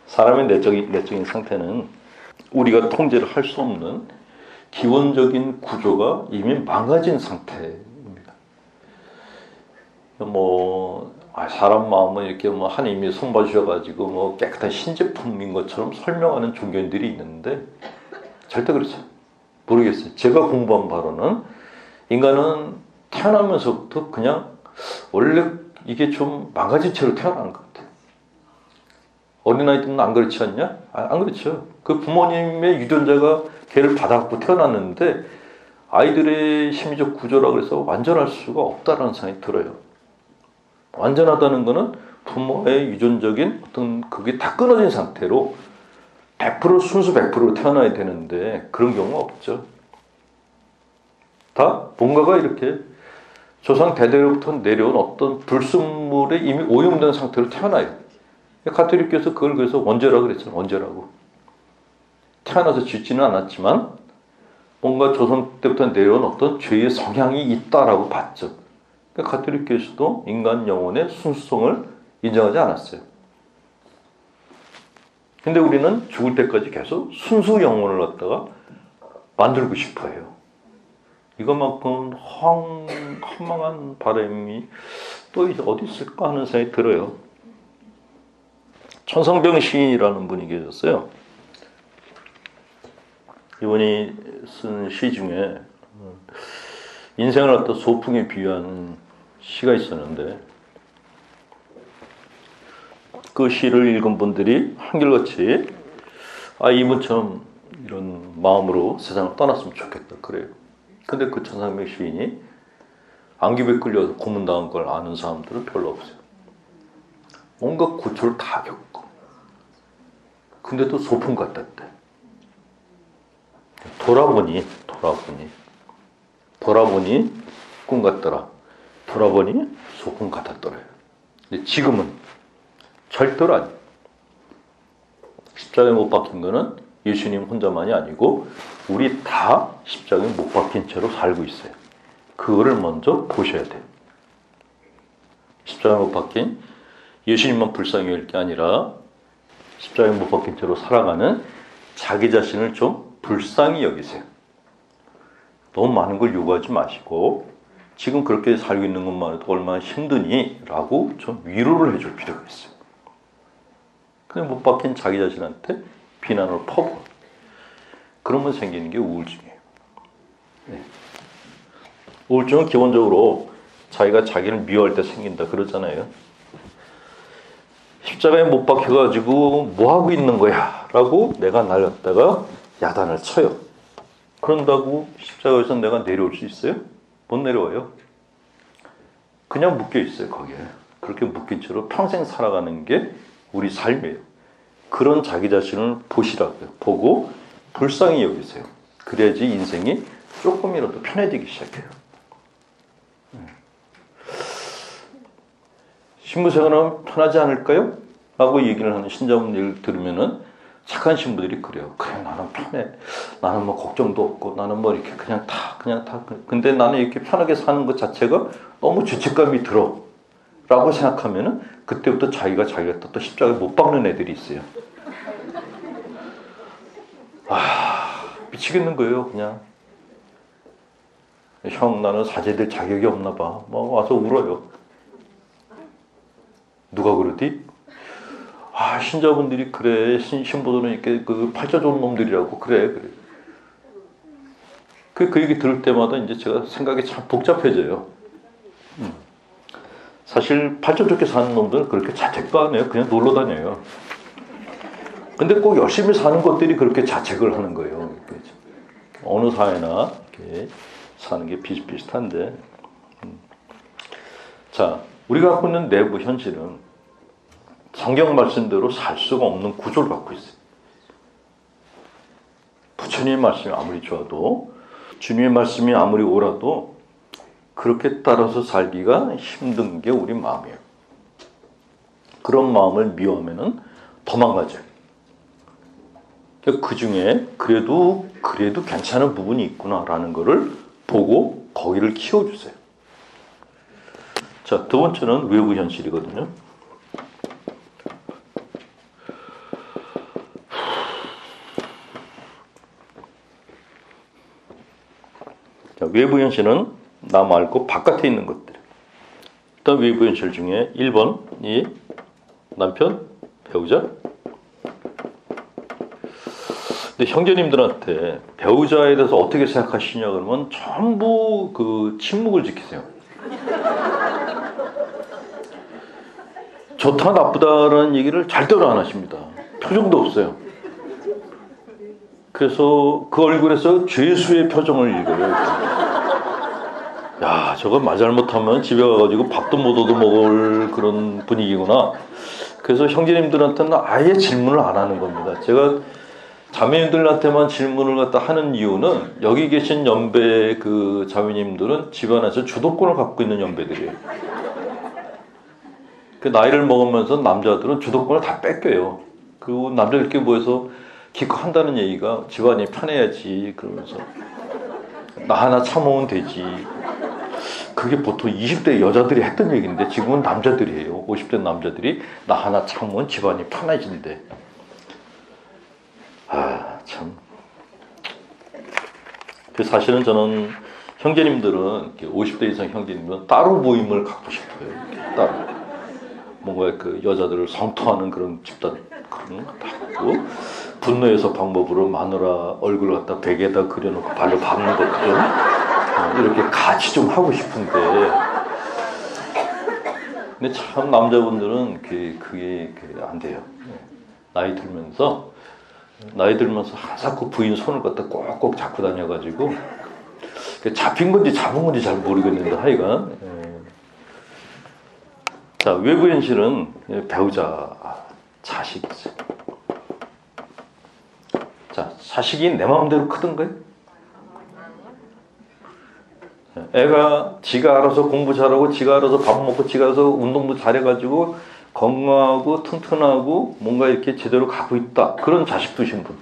Speaker 1: 사람의 내적인 상태는 우리가 통제를 할 수 없는 기본적인 구조가 이미 망가진 상태입니다. 사람 마음은 이렇게 하나님이 손봐주셔가지고 깨끗한 신제품인 것처럼 설명하는 종교인들이 있는데 절대 그렇지 모르겠어요. 제가 공부한 바로는 인간은 태어나면서부터 그냥 원래 이게 좀 망가진 채로 태어난 것 같아요. 어린아이들은 안 그렇지 않냐? 안 그렇죠. 그 부모님의 유전자가 걔를 받아갖고 태어났는데 아이들의 심리적 구조라고 해서 완전할 수가 없다라는 생각이 들어요. 완전하다는 거는 부모의 유전적인 어떤 그게 다 끊어진 상태로 100% 순수 100%로 태어나야 되는데 그런 경우가 없죠. 다 뭔가가 이렇게 조상 대대로부터 내려온 어떤 불순물에 이미 오염된 상태로 태어나요. 가톨릭교에서 그걸 그래서 원죄라고 그랬잖아요. 원죄라고. 태어나서 짓지는 않았지만 뭔가 조선 때부터 내려온 어떤 죄의 성향이 있다라고 봤죠. 가톨릭교에서도 인간 영혼의 순수성을 인정하지 않았어요. 근데 우리는 죽을 때까지 계속 순수 영혼을 갖다가 만들고 싶어 해요. 이것만큼 허망한 바람이 또 어디 있을까 하는 생각이 들어요. 천성병 시인이라는 분이 계셨어요. 이분이 쓴 시 중에 인생을 어떤 소풍에 비유한 시가 있었는데, 그 시를 읽은 분들이 한결같이 이분처럼 이런 마음으로 세상을 떠났으면 좋겠다 그래요. 근데 그 천상병 시인이 안기부에 끌려서 고문당한 걸 아는 사람들은 별로 없어요. 온갖 고초를 다 겪고 근데도 소풍 갔댔대. 돌아보니 꿈 같더라. 돌아보니 소풍 같았더래요. 근데 지금은 절대로 아니에요. 십자가에 못 박힌 거는 예수님 혼자만이 아니고 우리 다 십자가에 못 박힌 채로 살고 있어요. 그거를 먼저 보셔야 돼요. 십자가에 못 박힌 예수님만 불쌍히 여길 게 아니라 십자가에 못 박힌 채로 살아가는 자기 자신을 좀 불쌍히 여기세요. 너무 많은 걸 요구하지 마시고 지금 그렇게 살고 있는 것만 해도 얼마나 힘드니? 라고 좀 위로를 해줄 필요가 있어요. 근데 못 박힌 자기 자신한테 비난을 퍼부어. 그러면 생기는 게 우울증이에요. 네. 우울증은 기본적으로 자기가 자기를 미워할 때 생긴다 그러잖아요. 십자가에 못 박혀가지고 뭐하고 있는 거야? 라고 내가 날렸다가 야단을 쳐요. 그런다고 십자가에서 내가 내려올 수 있어요? 못 내려와요. 그냥 묶여 있어요, 거기에. 그렇게 묶인 채로 평생 살아가는 게 우리 삶이에요. 그런 자기 자신을 보시라고요. 보고 불쌍히 여기세요. 그래야지 인생이 조금이라도 편해지기 시작해요. 신부생활은 편하지 않을까요? 라고 얘기를 하는 신자분들 들으면은 착한 신부들이 그래요. 그래, 나는 편해. 나는 뭐 걱정도 없고, 나는 뭐 이렇게 그냥 다. 근데 나는 이렇게 편하게 사는 것 자체가 너무 죄책감이 들어. 라고 생각하면은 그때부터 자기가 또 십자가에 못 박는 애들이 있어요. 미치겠는 거예요, 그냥. 형, 나는 사제될 자격이 없나 봐. 뭐 와서 울어요. 누가 그러디? 신자분들이 그래. 신부들은 이렇게 그 팔자 좋은 놈들이라고. 그래. 그 얘기 들을 때마다 이제 제가 생각이 참 복잡해져요. 사실 팔자 좋게 사는 놈들은 그렇게 자책도 안 해요. 그냥 놀러 다녀요. 근데 꼭 열심히 사는 것들이 그렇게 자책을 하는 거예요. 어느 사회나 이렇게 사는 게 비슷비슷한데. 자, 우리가 갖고 있는 내부 현실은 성경 말씀대로 살 수가 없는 구조를 갖고 있어요. 부처님의 말씀이 아무리 좋아도, 주님의 말씀이 아무리 옳아도 그렇게 따라서 살기가 힘든 게 우리 마음이에요. 그런 마음을 미워하면은 도망가죠. 그 중에 그래도 괜찮은 부분이 있구나라는 것을 보고 거기를 키워주세요. 자, 두 번째는 외부 현실이거든요. 자, 외부 현실은 나 말고 바깥에 있는 것들. 일단 외부 현실 중에 1번이 남편, 배우자. 근데 형제님들한테 배우자에 대해서 어떻게 생각하시냐 그러면 전부 그 침묵을 지키세요. 좋다 나쁘다라는 얘기를 절대로 안 하십니다. 표정도 없어요. 그래서 그 얼굴에서 죄수의 표정을 읽어요. 야, 저거 말 잘못하면 집에 가가지고 밥도 못 얻어 먹을 그런 분위기구나. 그래서 형제님들한테는 아예 질문을 안 하는 겁니다. 제가 자매님들한테만 질문을 갖다 하는 이유는 여기 계신 연배 그 자매님들은 집안에서 주도권을 갖고 있는 연배들이에요. 그 나이를 먹으면서 남자들은 주도권을 다 뺏겨요. 그리고 남자들끼리 모여서 기껏 한다는 얘기가 집안이 편해야지 그러면서 나 하나 참으면 되지. 그게 보통 20대 여자들이 했던 얘기인데 지금은 남자들이 해요. 50대 남자들이 나 하나 참으면 집안이 편해진대. 참. 그 사실은 저는 형제님들은 50대 이상 형제님들은 따로 모임을 갖고 싶어요. 이렇게 따로 뭔가 그 여자들을 성토하는 그런 집단 그런 거 갖고 분노해서 방법으로 마누라 얼굴 갖다 베개에다 그려놓고 발로 밟는 것도 좀 이렇게 같이 좀 하고 싶은데 근데 참 남자분들은 그게 안 돼요. 나이 들면서 항상 그 부인 손을 갖다 꼭꼭 잡고 다녀가지고 잡힌 건지 잡은 건지 잘 모르겠는데 하여간 자 외부 현실은 배우자 자식이지. 자 자식이 내 마음대로 크던가요? 애가 지가 알아서 공부 잘하고 지가 알아서 밥 먹고 지가 알아서 운동도 잘해가지고 건강하고 튼튼하고 뭔가 이렇게 제대로 가고 있다. 그런 자식 두신 분.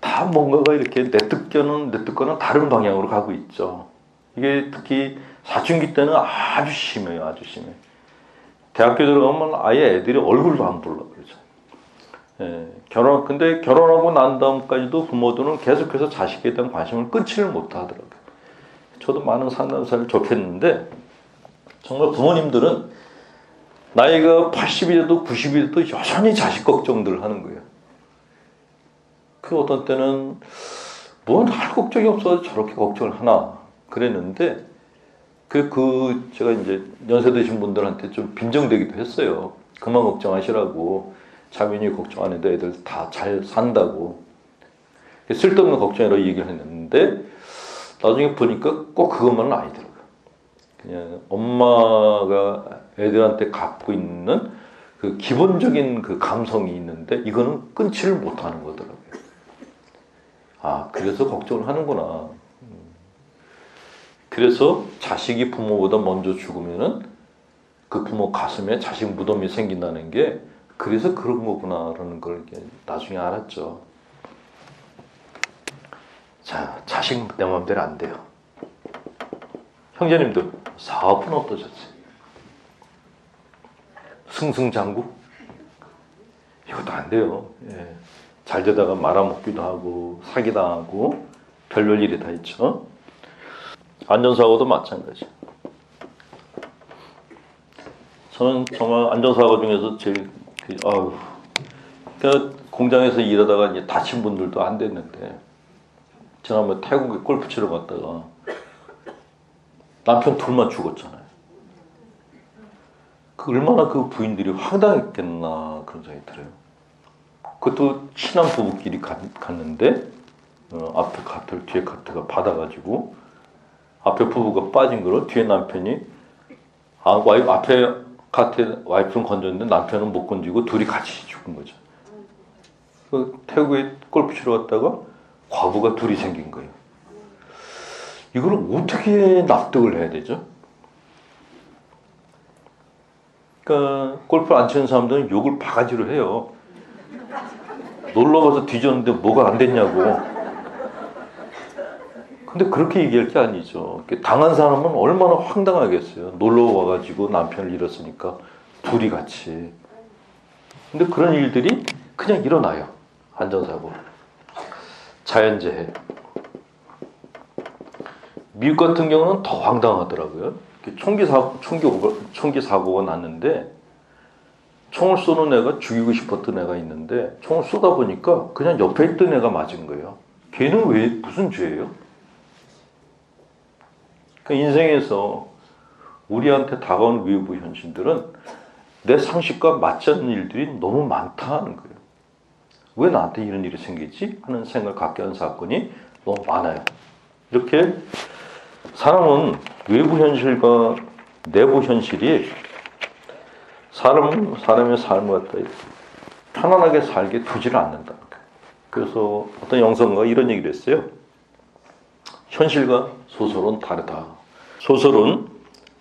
Speaker 1: 다 뭔가가 이렇게 내 뜻과는 다른 방향으로 가고 있죠. 이게 특히 사춘기 때는 아주 심해요. 아주 심해. 대학교 들어가면 아예 애들이 얼굴도 안 불러. 그러죠. 근데 결혼하고 난 다음까지도 부모들은 계속해서 자식에 대한 관심을 끊지를 못하더라고요. 저도 많은 상담사를 접했는데 정말 부모님들은 나이가 80이 돼도 90이 돼도 여전히 자식 걱정들을 하는 거예요. 그 어떤 때는 뭔 할 걱정이 없어서 저렇게 걱정을 하나 그랬는데 제가 이제 연세 드신 분들한테 좀 빈정되기도 했어요. 그만 걱정하시라고. 자면이 걱정 안 해도 애들 다 잘 산다고. 쓸데없는 걱정이라고 얘기를 했는데 나중에 보니까 꼭 그것만은 아니더라고요. 그냥 엄마가 애들한테 갖고 있는 그 기본적인 그 감성이 있는데 이거는 끊지를 못하는 거더라고요. 아, 그래서 걱정을 하는구나. 그래서 자식이 부모보다 먼저 죽으면은 그 부모 가슴에 자식 무덤이 생긴다는 게 그래서 그런 거구나라는 걸 나중에 알았죠. 자, 자식 내 마음대로 안 돼요. 형제님들, 사업은 어떠셨어요? 승승장구? 이것도 안 돼요. 예. 잘 되다가 말아먹기도 하고 사기당하고 별별 일이 다 있죠. 안전사고도 마찬가지. 저는 정말 안전사고 중에서 제일 그러니까 공장에서 일하다가 이제 다친 분들도 안 됐는데 지난번에 태국에 골프 치러 갔다가 남편 둘만 죽었잖아요. 얼마나 그 부인들이 황당했겠나 그런 생각이 들어요. 그것도 친한 부부끼리 갔는데 앞에 카트를 뒤에 카트가 받아가지고 앞에 부부가 빠진 거를 뒤에 남편이 앞에 카트에 와이프는 건졌는데 남편은 못 건지고 둘이 같이 죽은 거죠. 태국에 골프 치러 갔다가 과부가 둘이 생긴 거예요. 이걸 어떻게 납득을 해야 되죠? 그러니까 골프 안 치는 사람들은 욕을 바가지로 해요. 놀러가서 뒤졌는데 뭐가 안 됐냐고. 근데 그렇게 얘기할 게 아니죠. 당한 사람은 얼마나 황당하겠어요. 놀러 와가지고 남편을 잃었으니까 둘이 같이. 근데 그런 일들이 그냥 일어나요. 안전사고. 자연재해. 미국 같은 경우는 더 황당하더라고요. 총기 사고가 났는데 총을 쏘는 애가 죽이고 싶었던 애가 있는데 총을 쏘다 보니까 그냥 옆에 있던 애가 맞은 거예요. 걔는 왜 무슨 죄예요? 그러니까 인생에서 우리한테 다가오는 외부 현실들은 내 상식과 맞지 않는 일들이 너무 많다는 거예요. 왜 나한테 이런 일이 생기지? 하는 생각을 갖게 하는 사건이 너무 많아요. 이렇게 사람은 외부 현실과 내부 현실이 사람의 삶을 갖다 편안하게 살게 두지를 않는다. 그래서 어떤 영성가가 이런 얘기를 했어요. 현실과 소설은 다르다. 소설은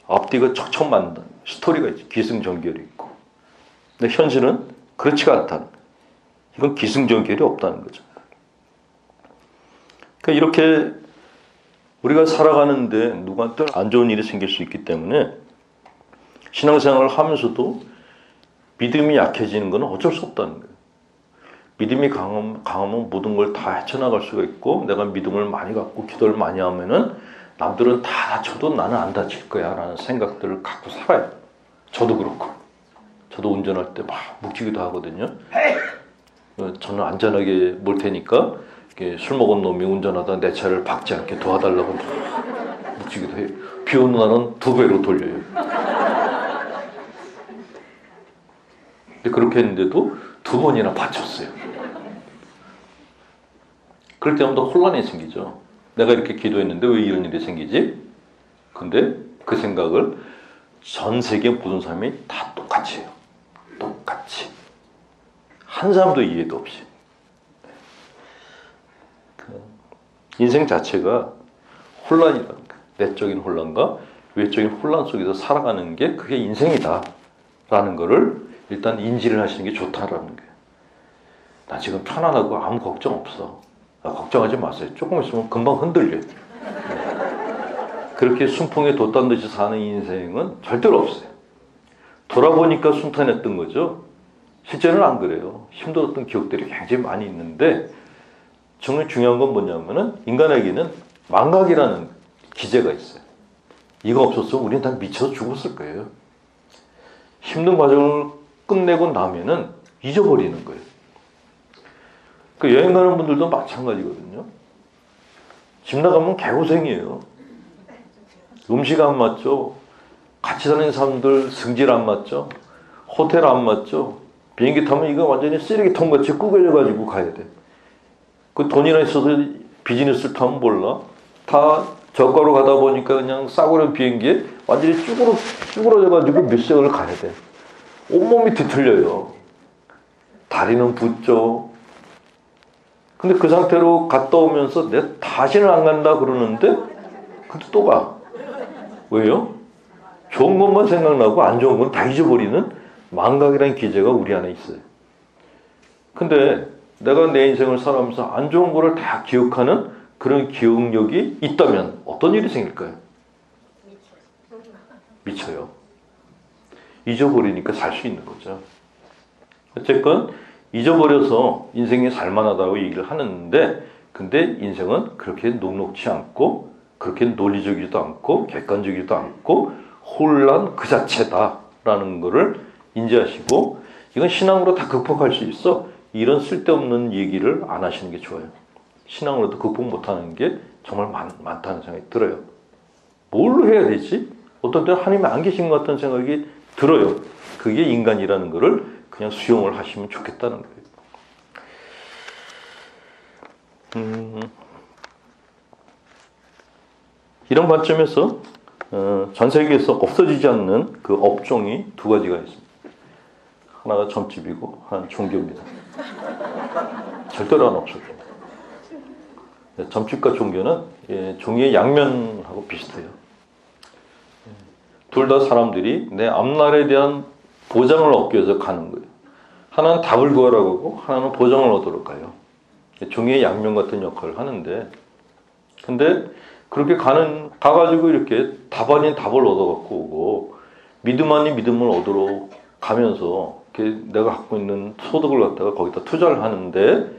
Speaker 1: 앞뒤가 척척 맞는다. 스토리가 있지. 기승전결이 있고. 근데 현실은 그렇지가 않다는 거예요. 이건 기승전결이 없다는 거죠. 그러니까 이렇게 우리가 살아가는데 누구한테 안 좋은 일이 생길 수 있기 때문에 신앙생활을 하면서도 믿음이 약해지는 건 어쩔 수 없다는 거예요. 믿음이 강하면 모든 걸 다 헤쳐나갈 수가 있고, 내가 믿음을 많이 갖고 기도를 많이 하면은 남들은 다 다쳐도 나는 안 다칠 거야 라는 생각들을 갖고 살아요. 저도 그렇고. 저도 운전할 때 막 묵히기도 하거든요. 저는 안전하게 몰 테니까 술 먹은 놈이 운전하다 내 차를 박지 않게 도와달라고 묵히기도 해요. 비 오는 날은 2배로 돌려요. 근데 그렇게 했는데도 2번이나 받쳤어요. 그럴 때마다 혼란이 생기죠. 내가 이렇게 기도했는데 왜 이런 일이 생기지? 근데 그 생각을 전 세계 모든 사람이 다 똑같이 해요. 똑같이. 한 사람도 이해도 없이. 인생 자체가 혼란이라는 거예요. 내적인 혼란과 외적인 혼란 속에서 살아가는 게 그게 인생이다 라는 거를 일단 인지를 하시는 게 좋다라는 거예요. 나 지금 편안하고 아무 걱정 없어. 걱정하지 마세요. 조금 있으면 금방 흔들려요. 그렇게 순풍에 돛단 듯이 사는 인생은 절대로 없어요. 돌아보니까 순탄했던 거죠. 실제는 안 그래요. 힘들었던 기억들이 굉장히 많이 있는데, 정말 중요한 건 뭐냐면은 인간에게는 망각이라는 기제가 있어요. 이거 없었으면 우리는 다 미쳐서 죽었을 거예요. 힘든 과정을 끝내고 나면은 잊어버리는 거예요. 그 여행 가는 분들도 마찬가지거든요. 집 나가면 개고생이에요. 음식 안 맞죠? 같이 다니는 사람들 승질 안 맞죠? 호텔 안 맞죠? 비행기 타면 이거 완전히 쓰레기통 같이 구겨져가지고 가야 돼. 그 돈이나 있어서 비즈니스를 타면 몰라. 다 저가로 가다 보니까 그냥 싸구려 비행기에 완전히 쭈그러져가지고 몇 시간을 가야 돼. 온몸이 뒤틀려요. 다리는 붓죠. 근데 그 상태로 갔다 오면서 내 다시는 안 간다 그러는데 근데 또 가. 왜요? 좋은 것만 생각나고 안 좋은 건 다 잊어버리는 망각이라는 기제가 우리 안에 있어요. 근데 내가 내 인생을 살아가면서 안 좋은 거를 다 기억하는 그런 기억력이 있다면 어떤 일이 생길까요? 미쳐요. 잊어버리니까 살 수 있는 거죠. 어쨌건 잊어버려서 인생이 살만하다고 얘기를 하는데, 근데 인생은 그렇게 녹록지 않고 그렇게 논리적이지도 않고 객관적이지도 않고 혼란 그 자체다라는 거를 인지하시고, 이건 신앙으로 다 극복할 수 있어. 이런 쓸데없는 얘기를 안 하시는 게 좋아요. 신앙으로도 극복 못하는 게 정말 많다는 생각이 들어요. 뭘로 해야 되지? 어떤 때는 하나님이 안 계신 것 같다는 생각이 들어요. 그게 인간이라는 거를 그냥 수용을 하시면 좋겠다는 거예요. 이런 관점에서 전 세계에서 없어지지 않는 그 업종이 2가지가 있습니다. 하나가 점집이고 하나는 종교입니다. 절대로 안 없어집니다. 점집과 종교는 종이의 양면하고 비슷해요. 둘 다 사람들이 내 앞날에 대한 보장을 얻기 위해서 가는 거예요. 하나는 답을 구하라고 하고 하나는 보장을 얻으러 가요. 종이의 양면 같은 역할을 하는데, 근데 그렇게 가가지고 이렇게 답 아닌 답을 얻어갖고 오고 믿음 아닌 믿음을 얻으러 가면서 내가 갖고 있는 소득을 갖다가 거기다 투자를 하는데,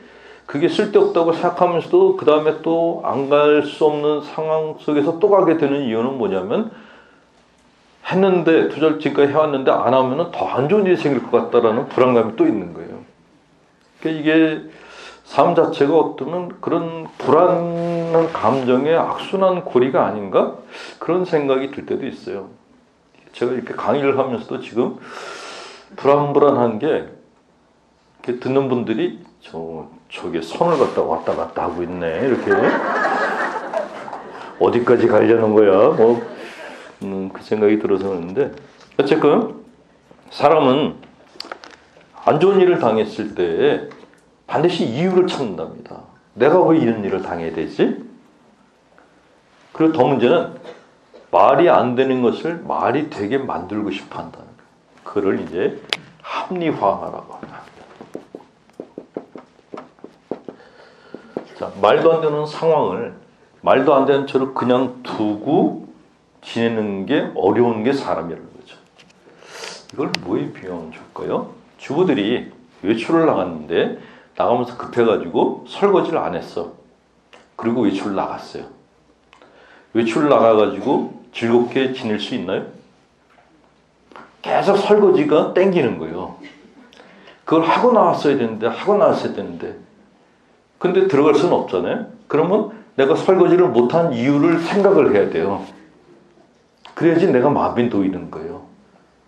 Speaker 1: 그게 쓸데없다고 생각하면서도 그 다음에 또 안 갈 수 없는 상황 속에서 또 가게 되는 이유는 뭐냐면, 했는데 투자를 지금까지 해왔는데 안 하면은 더 안 좋은 일이 생길 것 같다라는 불안감이 또 있는 거예요. 그러니까 이게 삶 자체가 어쩌면 그런 불안한 감정의 악순환 고리가 아닌가? 그런 생각이 들 때도 있어요. 제가 이렇게 강의를 하면서도 지금 불안한 게, 이렇게 듣는 분들이 저게 손을 갖다 왔다 갔다 하고 있네. 이렇게. 어디까지 가려는 거야? 그 생각이 들어서 그러는데, 어쨌건 사람은 안 좋은 일을 당했을 때 반드시 이유를 찾는답니다. 내가 왜 이런 일을 당해야 되지? 그리고 더 문제는 말이 안 되는 것을 말이 되게 만들고 싶어 한다는 거예요. 그걸 이제 합리화라고 합니다. 자, 말도 안 되는 상황을 말도 안 되는 채로 그냥 두고 지내는 게 어려운 게 사람이라는 거죠. 이걸 뭐에 비유하면 좋을까요? 주부들이 외출을 나갔는데 나가면서 급해가지고 설거지를 안 했어. 그리고 외출 나갔어요. 외출 나가가지고 즐겁게 지낼 수 있나요? 계속 설거지가 땡기는 거예요. 그걸 하고 나왔어야 되는데 근데 들어갈 수는 없잖아요. 그러면 내가 설거지를 못한 이유를 생각을 해야 돼요. 그래야지 내가 마음이 놓이는 거예요.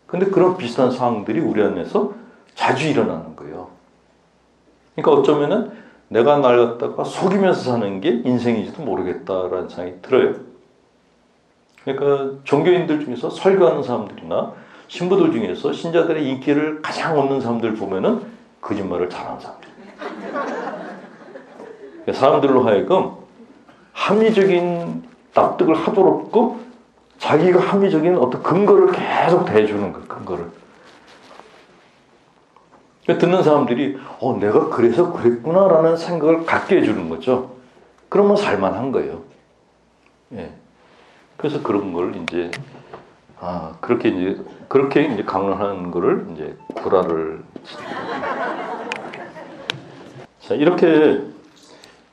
Speaker 1: 근데 그런 비슷한 상황들이 우리 안에서 자주 일어나는 거예요. 그러니까 어쩌면은 내가 날 갖다가 속이면서 사는 게 인생인지도 모르겠다라는 생각이 들어요. 그러니까 종교인들 중에서 설교하는 사람들이나 신부들 중에서 신자들의 인기를 가장 얻는 사람들 보면은 거짓말을 잘하는 사람들. 사람들로 하여금 합리적인 납득을 하도록 자기가 합리적인 어떤 근거를 계속 대주는 거예요. 근거를. 듣는 사람들이 내가 그래서 그랬구나라는 생각을 갖게 해주는 거죠. 그러면 살만한 거예요. 예. 그래서 그런 걸 이제 그렇게 이제 강론하는 거를 이제 구라를. 자, 이렇게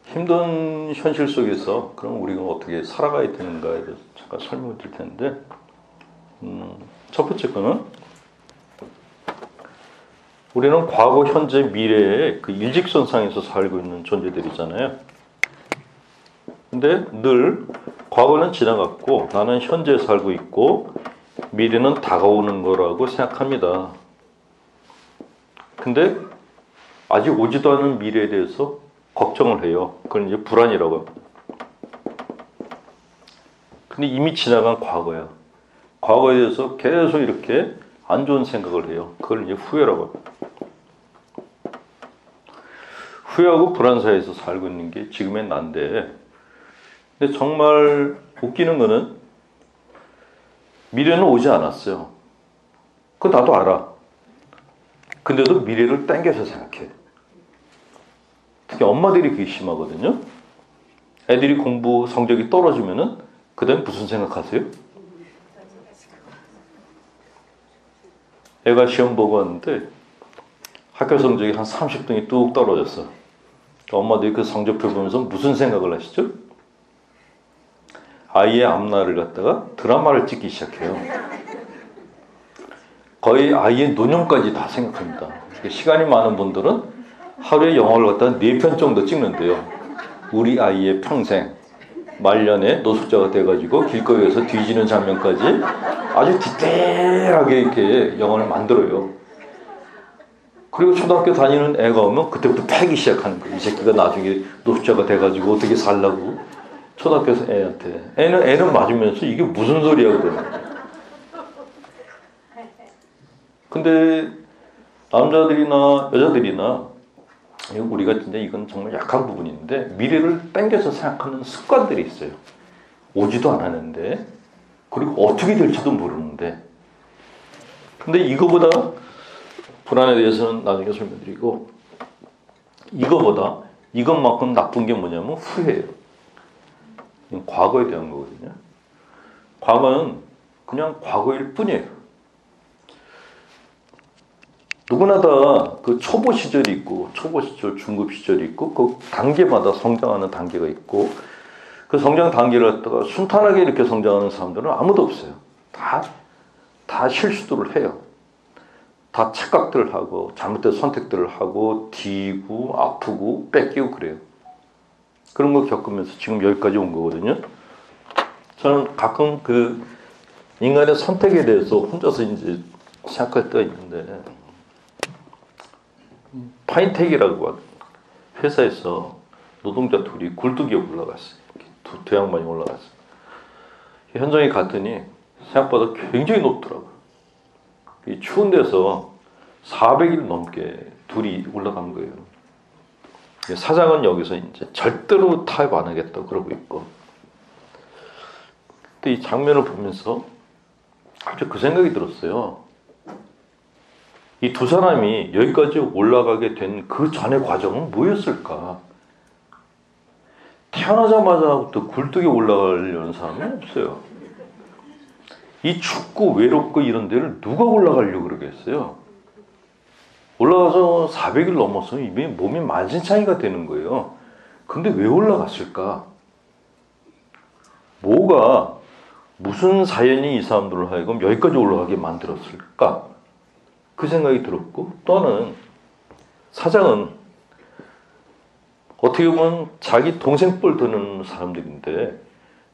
Speaker 1: 힘든 현실 속에서 그럼 우리가 어떻게 살아가야 되는가에 대해서 잠깐 설명을 드릴 텐데, 첫 번째 거는 우리는 과거, 현재, 미래의 그 일직선상에서 살고 있는 존재들이잖아요. 근데 늘 과거는 지나갔고 나는 현재에 살고 있고 미래는 다가오는 거라고 생각합니다. 근데 아직 오지도 않은 미래에 대해서 걱정을 해요. 그건 이제 불안이라고 합니다. 근데 이미 지나간 과거야. 과거에 대해서 계속 이렇게 안 좋은 생각을 해요. 그걸 이제 후회라고 합니다. 후회하고 불안 사이에서 살고 있는 게 지금의 난데, 근데 정말 웃기는 거는 미래는 오지 않았어요. 그거 나도 알아. 근데도 미래를 땡겨서 생각해. 특히 엄마들이 그게 심하거든요. 애들이 공부 성적이 떨어지면은 그 다음에 무슨 생각하세요? 애가 시험 보고 왔는데 학교 성적이 한 30등이 뚝 떨어졌어. 엄마들이 그 성적표 보면서 무슨 생각을 하시죠? 아이의 앞날을 갖다가 드라마를 찍기 시작해요. 거의 아이의 노년까지 다 생각합니다. 시간이 많은 분들은 하루에 영화를 갖다가 4편 정도 찍는데요. 우리 아이의 평생, 말년에 노숙자가 돼가지고 길거리에서 뒤지는 장면까지 아주 디테일하게 이렇게 영화를 만들어요. 그리고 초등학교 다니는 애가 오면 그때부터 패기 시작하는 거예요. 이 새끼가 나중에 노숙자가 돼가지고 어떻게 살라고. 초등학교 애한테. 애는 맞으면서 이게 무슨 소리야 그러는 거예요. 근데 남자들이나 여자들이나 우리가 진짜 이건 정말 약한 부분인데 미래를 땡겨서 생각하는 습관들이 있어요. 오지도 않았는데, 그리고 어떻게 될지도 모르는데. 근데 이거보다 불안에 대해서는 나중에 설명드리고, 이것만큼 나쁜 게 뭐냐면 후회예요. 이건 과거에 대한 거거든요. 과거는 그냥 과거일 뿐이에요. 누구나 다 그 초보 시절이 있고, 초보 시절, 중급 시절이 있고, 그 단계마다 성장하는 단계가 있고, 그 성장 단계를 갖다가 순탄하게 이렇게 성장하는 사람들은 아무도 없어요. 다 실수들을 해요. 다 착각들을 하고, 잘못된 선택들을 하고, 뒤고, 아프고, 뺏기고 그래요. 그런 거 겪으면서 지금 여기까지 온 거거든요. 저는 가끔 그 인간의 선택에 대해서 혼자서 이제 생각할 때가 있는데, 파인텍이라고 회사에서 노동자 둘이 굴뚝에 올라갔어요. 두 양반이 올라갔어요. 현장에 갔더니 생각보다 굉장히 높더라고요. 이 추운 데서 400일 넘게 둘이 올라간 거예요. 사장은 여기서 이제 절대로 타협 안 하겠다고 그러고 있고. 근데 이 장면을 보면서 갑자기 그 생각이 들었어요. 이 두 사람이 여기까지 올라가게 된 그 전의 과정은 뭐였을까? 태어나자마자부터 굴뚝에 올라가려는 사람은 없어요. 이 춥고 외롭고 이런 데를 누가 올라가려고 그러겠어요? 올라가서 400일 넘어서 이미 몸이 만신창이가 되는 거예요. 근데 왜 올라갔을까? 뭐가, 무슨 사연이 이 사람들을 하여금 여기까지 올라가게 만들었을까? 그 생각이 들었고, 또 하나는 사장은 어떻게 보면 자기 동생 뻘 드는 사람들인데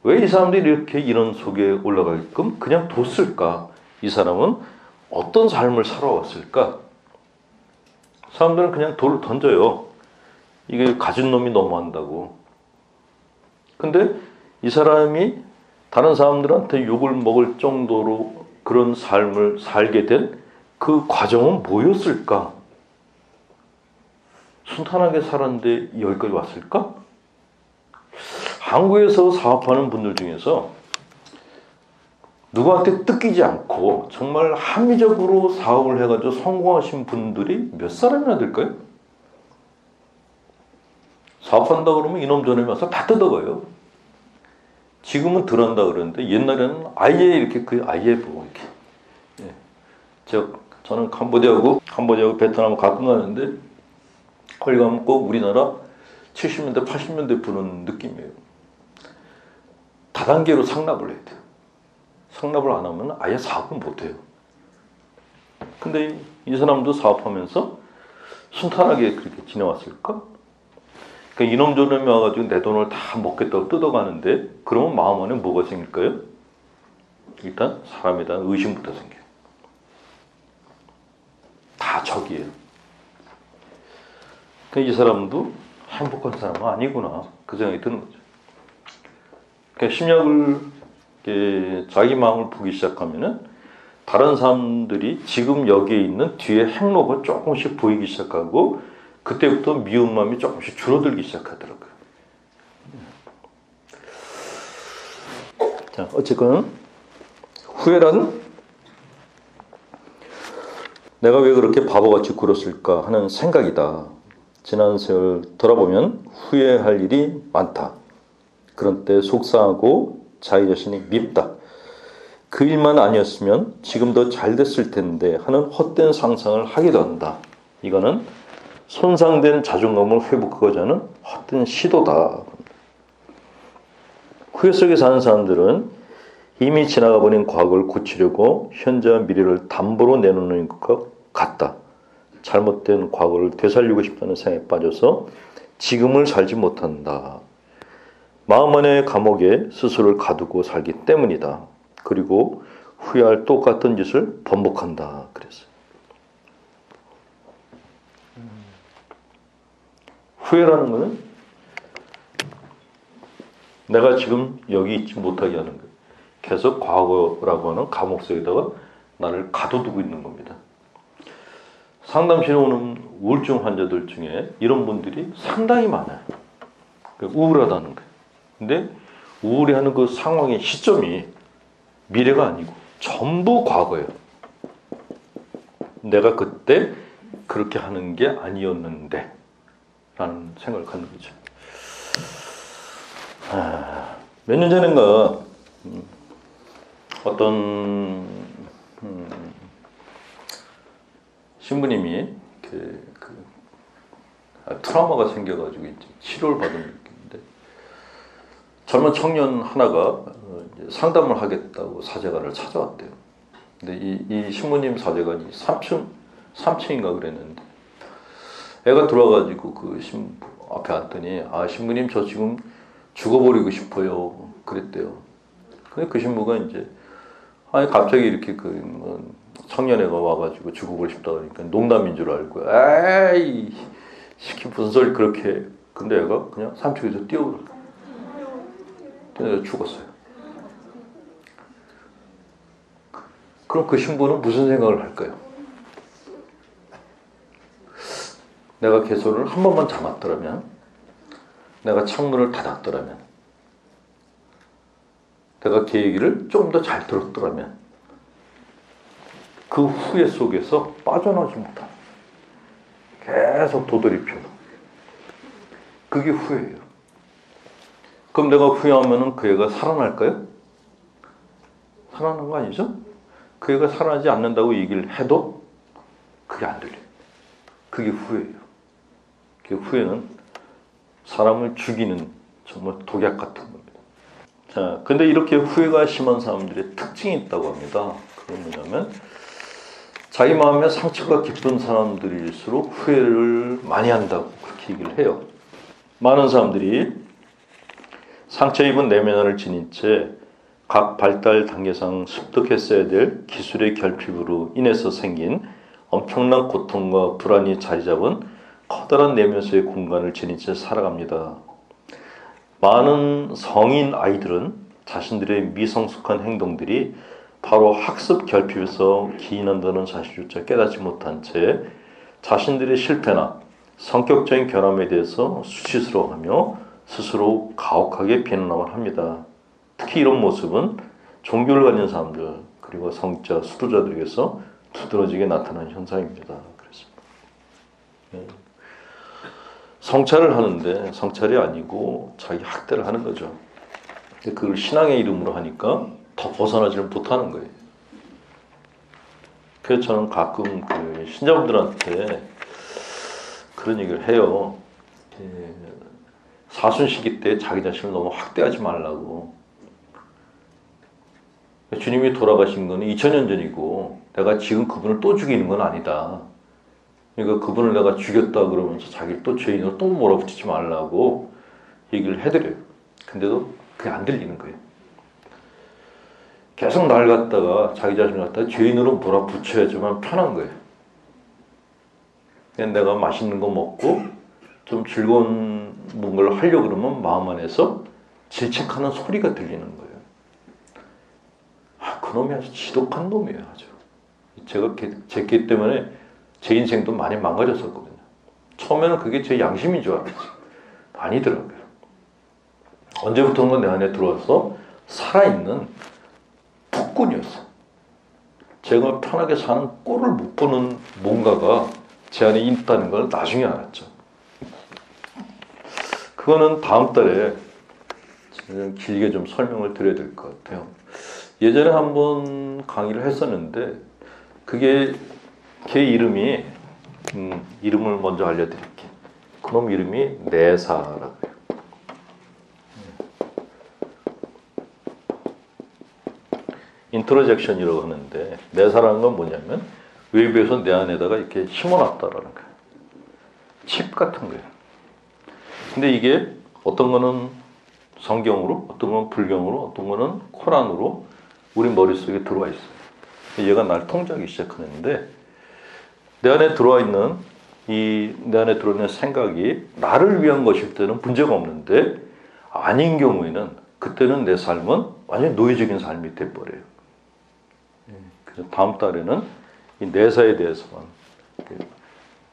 Speaker 1: 왜 이 사람들이 이렇게 이런 속에 올라가게끔 그냥 뒀을까? 이 사람은 어떤 삶을 살아왔을까? 사람들은 그냥 돌을 던져요. 이게 가진 놈이 너무한다고. 근데 이 사람이 다른 사람들한테 욕을 먹을 정도로 그런 삶을 살게 된 그 과정은 뭐였을까? 순탄하게 살았는데 여기까지 왔을까? 한국에서 사업하는 분들 중에서 누구한테 뜯기지 않고 정말 합리적으로 사업을 해가지고 성공하신 분들이 몇 사람이나 될까요? 사업한다 그러면 이놈 저놈이 와서 다 뜯어가요. 지금은 덜 한다 그러는데 옛날에는 아예 이렇게 아예 보고 이렇게. 저는 캄보디아하고 베트남 가끔 가는데 거기 가면 꼭 우리나라 70년대 80년대 부는 느낌이에요. 다단계로 상납을 해야 돼요. 상납을 안 하면 아예 사업을 못 해요. 근데 이 사람도 사업하면서 순탄하게 그렇게 지내왔을까? 그러니까 이놈 저놈이 와가지고 내 돈을 다 먹겠다고 뜯어가는데 그러면 마음 안에 뭐가 생길까요? 일단 사람에 대한 의심부터 생겨요. 다 적이에요. 그러니까 이 사람도 행복한 사람은 아니구나 그 생각이 드는 거죠. 그러니까 심리학을 자기 마음을 보기 시작하면은 다른 사람들이 지금 여기에 있는 뒤에 행로가 조금씩 보이기 시작하고 그때부터 미운 마음이 조금씩 줄어들기 시작하더라고요. 자, 어쨌건 후회란 내가 왜 그렇게 바보같이 굴었을까 하는 생각이다. 지난 세월 돌아보면 후회할 일이 많다. 그런 때 속상하고 자기 자신이 밉다. 그 일만 아니었으면 지금 더 잘 됐을 텐데 하는 헛된 상상을 하기도 한다. 이거는 손상된 자존감을 회복하고자 하는 헛된 시도다. 후회 속에 사는 사람들은 이미 지나가 버린 과거를 고치려고 현재와 미래를 담보로 내놓는 것 같다. 잘못된 과거를 되살리고 싶다는 생각에 빠져서 지금을 살지 못한다. 마음 안의 감옥에 스스로를 가두고 살기 때문이다. 그리고 후회할 똑같은 짓을 반복한다. 그랬어요. 후회라는 것은 내가 지금 여기 있지 못하게 하는 거예요. 계속 과거라고 하는 감옥 속에다가 나를 가둬두고 있는 겁니다. 상담실에 오는 우울증 환자들 중에 이런 분들이 상당히 많아요. 우울하다는 거예요. 근데 우울해하는 그 상황의 시점이 미래가 아니고 전부 과거예요. 내가 그때 그렇게 하는 게 아니었는데 라는 생각을 갖는 거죠. 몇 년 전인가 어떤 신부님이 트라우마가 생겨가지고 치료를 받은 느낌인데 젊은 청년 하나가 상담을 하겠다고 사제관을 찾아왔대요. 근데 이 신부님 사제관이 3층인가 그랬는데 애가 들어와가지고 그 신부 앞에 앉더니 신부님 저 지금 죽어버리고 싶어요 그랬대요. 근데 그 신부가 이제 갑자기 이렇게 청년애가 와가지고 죽어버리고 싶다 그러니까 농담인 줄 알고 에이 시키 무슨 소리 그렇게 해. 근데 애가 그냥 3층에서 뛰어서 죽었어요. 그럼 그 신부는 무슨 생각을 할까요? 내가 개소를 한 번만 참았더라면, 내가 창문을 닫았더라면, 내가 걔 얘기를 좀 더 잘 들었더라면 그 후회 속에서 빠져나오지 못하는 계속 도돌이표는 그게 후회예요. 그럼 내가 후회하면 그 애가 살아날까요? 살아나는 거 아니죠? 그 애가 살아나지 않는다고 얘기를 해도 그게 안 들려요. 그게 후회예요. 그 후회는 사람을 죽이는 정말 독약 같은 겁니다. 자, 근데 이렇게 후회가 심한 사람들의 특징이 있다고 합니다. 그건 뭐냐면 자기 마음에 상처가 깊은 사람들일수록 후회를 많이 한다고 그렇게 얘기를 해요. 많은 사람들이 상처 입은 내면을 지닌 채 각 발달 단계상 습득했어야 될 기술의 결핍으로 인해서 생긴 엄청난 고통과 불안이 자리 잡은 커다란 내면서의 공간을 지닌 채 살아갑니다. 많은 성인 아이들은 자신들의 미성숙한 행동들이 바로 학습 결핍에서 기인한다는 사실조차 깨닫지 못한 채 자신들의 실패나 성격적인 결함에 대해서 수치스러워하며 스스로 가혹하게 비난을 합니다. 특히 이런 모습은 종교를 가진 사람들 그리고 성자, 수도자들에게서 두드러지게 나타나는 현상입니다. 그렇습니다. 성찰을 하는데 성찰이 아니고 자기 학대를 하는 거죠. 근데 그걸 신앙의 이름으로 하니까 더 벗어나지를 못하는 거예요. 그래서 저는 가끔 그 신자분들한테 그런 얘기를 해요. 사순시기 때 자기 자신을 너무 학대하지 말라고. 주님이 돌아가신 거는 2000년 전이고 내가 지금 그분을 또 죽이는 건 아니다. 그러니까 그분을 내가 죽였다 그러면서 자기를 또 죄인으로 또 몰아붙이지 말라고 얘기를 해드려요. 근데도 그게 안 들리는 거예요. 계속 날 갖다가 자기 자신을 갖다가 죄인으로 몰아붙여야지만 편한 거예요. 그냥 내가 맛있는 거 먹고 좀 즐거운 뭔가를 하려고 그러면 마음 안에서 질책하는 소리가 들리는 거예요. 그놈이 아주 지독한 놈이에요. 아주. 제가 제끼 때문에 제 인생도 많이 망가졌었거든요. 처음에는 그게 제 양심인 줄 알았어요. 아니더라고요. 언제부턴가 내 안에 들어와서 살아있는 폭군이었어. 제가 편하게 사는 꼴을 못 보는 뭔가가 제 안에 있다는 걸 나중에 알았죠. 그거는 다음 달에 길게 좀 설명을 드려야 될 것 같아요. 예전에 한번 강의를 했었는데 그게 걔 이름이 이름을 먼저 알려드릴게요. 그놈 이름이 내사라고 해요. 인트로젝션이라고 하는데 내사라는 건 뭐냐면 외부에서 내 안에다가 이렇게 심어놨다라는 거예요. 칩 같은 거예요. 근데 이게 어떤 거는 성경으로, 어떤 건 불경으로, 어떤 거는 코란으로 우리 머릿속에 들어와 있어요. 얘가 날 통제하기 시작하는데 내 안에 들어와 있는 내 안에 들어있는 생각이 나를 위한 것일 때는 문제가 없는데 아닌 경우에는 그때는 내 삶은 완전히 노예적인 삶이 돼버려요. 그래서 다음 달에는 이 내사에 대해서만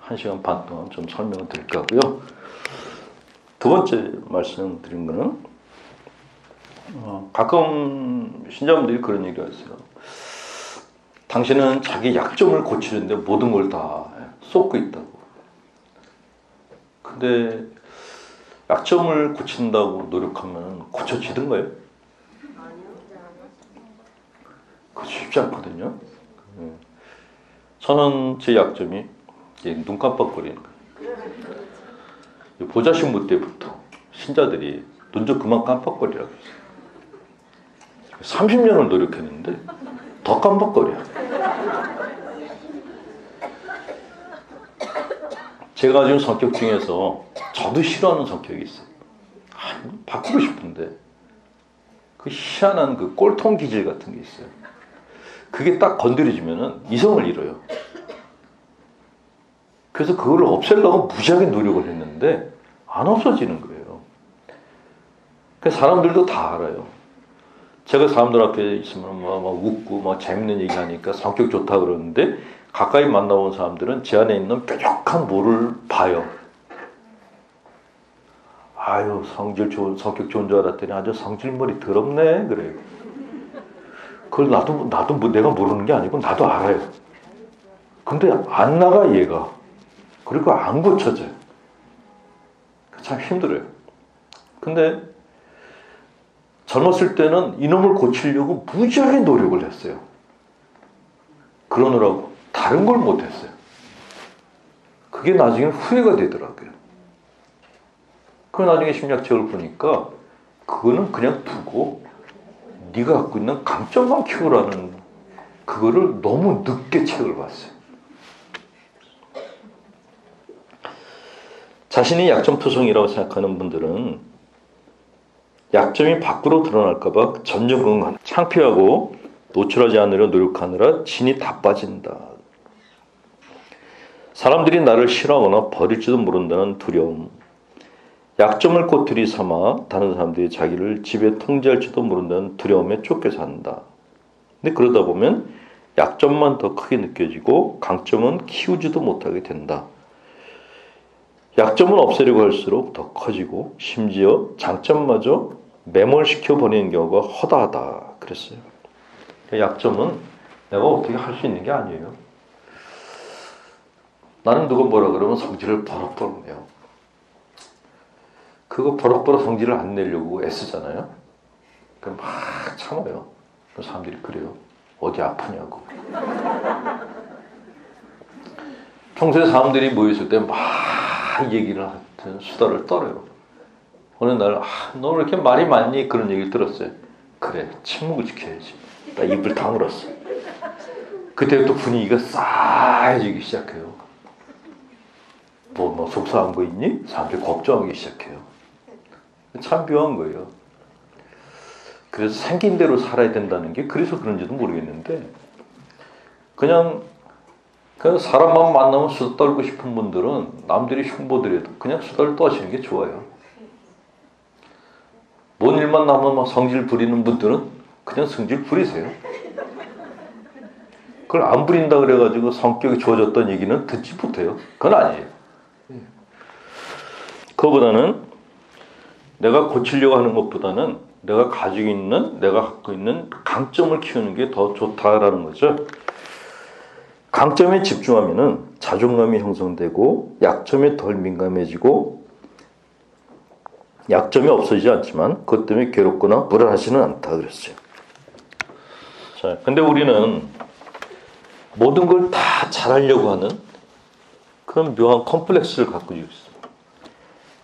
Speaker 1: 1시간 반 동안 좀 설명을 드릴까 하고요. 두 번째 말씀드린 거는 가끔 신자분들이 그런 얘기를 하세요. 당신은 자기 약점을 고치는데 모든 걸 다 쏟고 있다고. 근데 약점을 고친다고 노력하면 고쳐지던가요? 그거 쉽지 않거든요. 저는 제 약점이 눈 깜빡거리는 거예요. 보자신부 때부터 신자들이 눈 좀 그만 깜빡거리라고 했어요. 30년을 노력했는데 더 깜빡거려. 제가 가진 성격 중에서 저도 싫어하는 성격이 있어요. 바꾸고 싶은데 그 희한한 그 꼴통 기질 같은 게 있어요. 그게 딱 건드려지면은 이성을 잃어요. 그래서 그걸 없애려고 무지하게 노력을 했는데 안 없어지는 거예요. 그래서 사람들도 다 알아요. 제가 사람들 앞에 있으면 막 웃고 막 재밌는 얘기 하니까 성격 좋다 그러는데 가까이 만나본 사람들은 제 안에 있는 뾰족한 뭐를 봐요. 아유, 성격 좋은 줄 알았더니 아주 성질머리 더럽네 그래요. 그걸 나도 뭐 내가 모르는 게 아니고 나도 알아요. 근데 안 나가 얘가. 그리고 안 고쳐져요. 참 힘들어요. 근데 젊었을 때는 이놈을 고치려고 무지하게 노력을 했어요. 그러느라고 다른 걸 못했어요. 그게 나중에 후회가 되더라고요. 그 나중에 심리학책을 보니까 그거는 그냥 두고 네가 갖고 있는 강점만 키우라는, 그거를 너무 늦게 책을 봤어요. 자신이 약점투성이라고 생각하는 분들은 약점이 밖으로 드러날까봐 전전긍긍, 창피하고 노출하지 않으려 노력하느라 진이 다 빠진다. 사람들이 나를 싫어하거나 버릴지도 모른다는 두려움, 약점을 꼬투리 삼아 다른 사람들이 자기를 지배 통제할지도 모른다는 두려움에 쫓겨 산다. 근데 그러다 보면 약점만 더 크게 느껴지고 강점은 키우지도 못하게 된다. 약점을 없애려고 할수록 더 커지고 심지어 장점마저 매몰시켜 버리는 경우가 허다하다 그랬어요. 약점은 내가 어떻게 할 수 있는 게 아니에요. 나는 누가 뭐라 그러면 성질을 버럭버럭 내요. 그거 버럭버럭 성질을 안 내려고 애쓰잖아요. 그럼 막 참아요. 사람들이 그래요. 어디 아프냐고. 평소에 사람들이 모였을 때 막 얘기를 하여튼 수다를 떨어요. 어느 날 너 왜 이렇게 말이 많니? 그런 얘기를 들었어요. 그래, 침묵을 지켜야지. 나 입을 다물었어. 그때부터 분위기가 싸해지기 시작해요. 너 속상한 거 있니? 사람들이 걱정하기 시작해요. 참 묘한 거예요. 그래서 생긴 대로 살아야 된다는 게 그래서 그런지도 모르겠는데, 그냥 사람만 만나면 수다 떨고 싶은 분들은 남들이 흉보더라도 그냥 수다를 떠시는 게 좋아요. 뭔 일만 나면 막 성질 부리는 분들은 그냥 성질 부리세요. 그걸 안 부린다 그래가지고 성격이 좋아졌다는 얘기는 듣지 못해요. 그건 아니에요. 그거보다는 내가 고치려고 하는 것보다는 내가 가지고 있는, 내가 갖고 있는 강점을 키우는 게 더 좋다라는 거죠. 강점에 집중하면은 자존감이 형성되고 약점에 덜 민감해지고, 약점이 없어지지 않지만 그것 때문에 괴롭거나 불안하지는 않다 그랬어요. 자, 근데 우리는 모든 걸 다 잘하려고 하는 그런 묘한 컴플렉스를 갖고 있어요.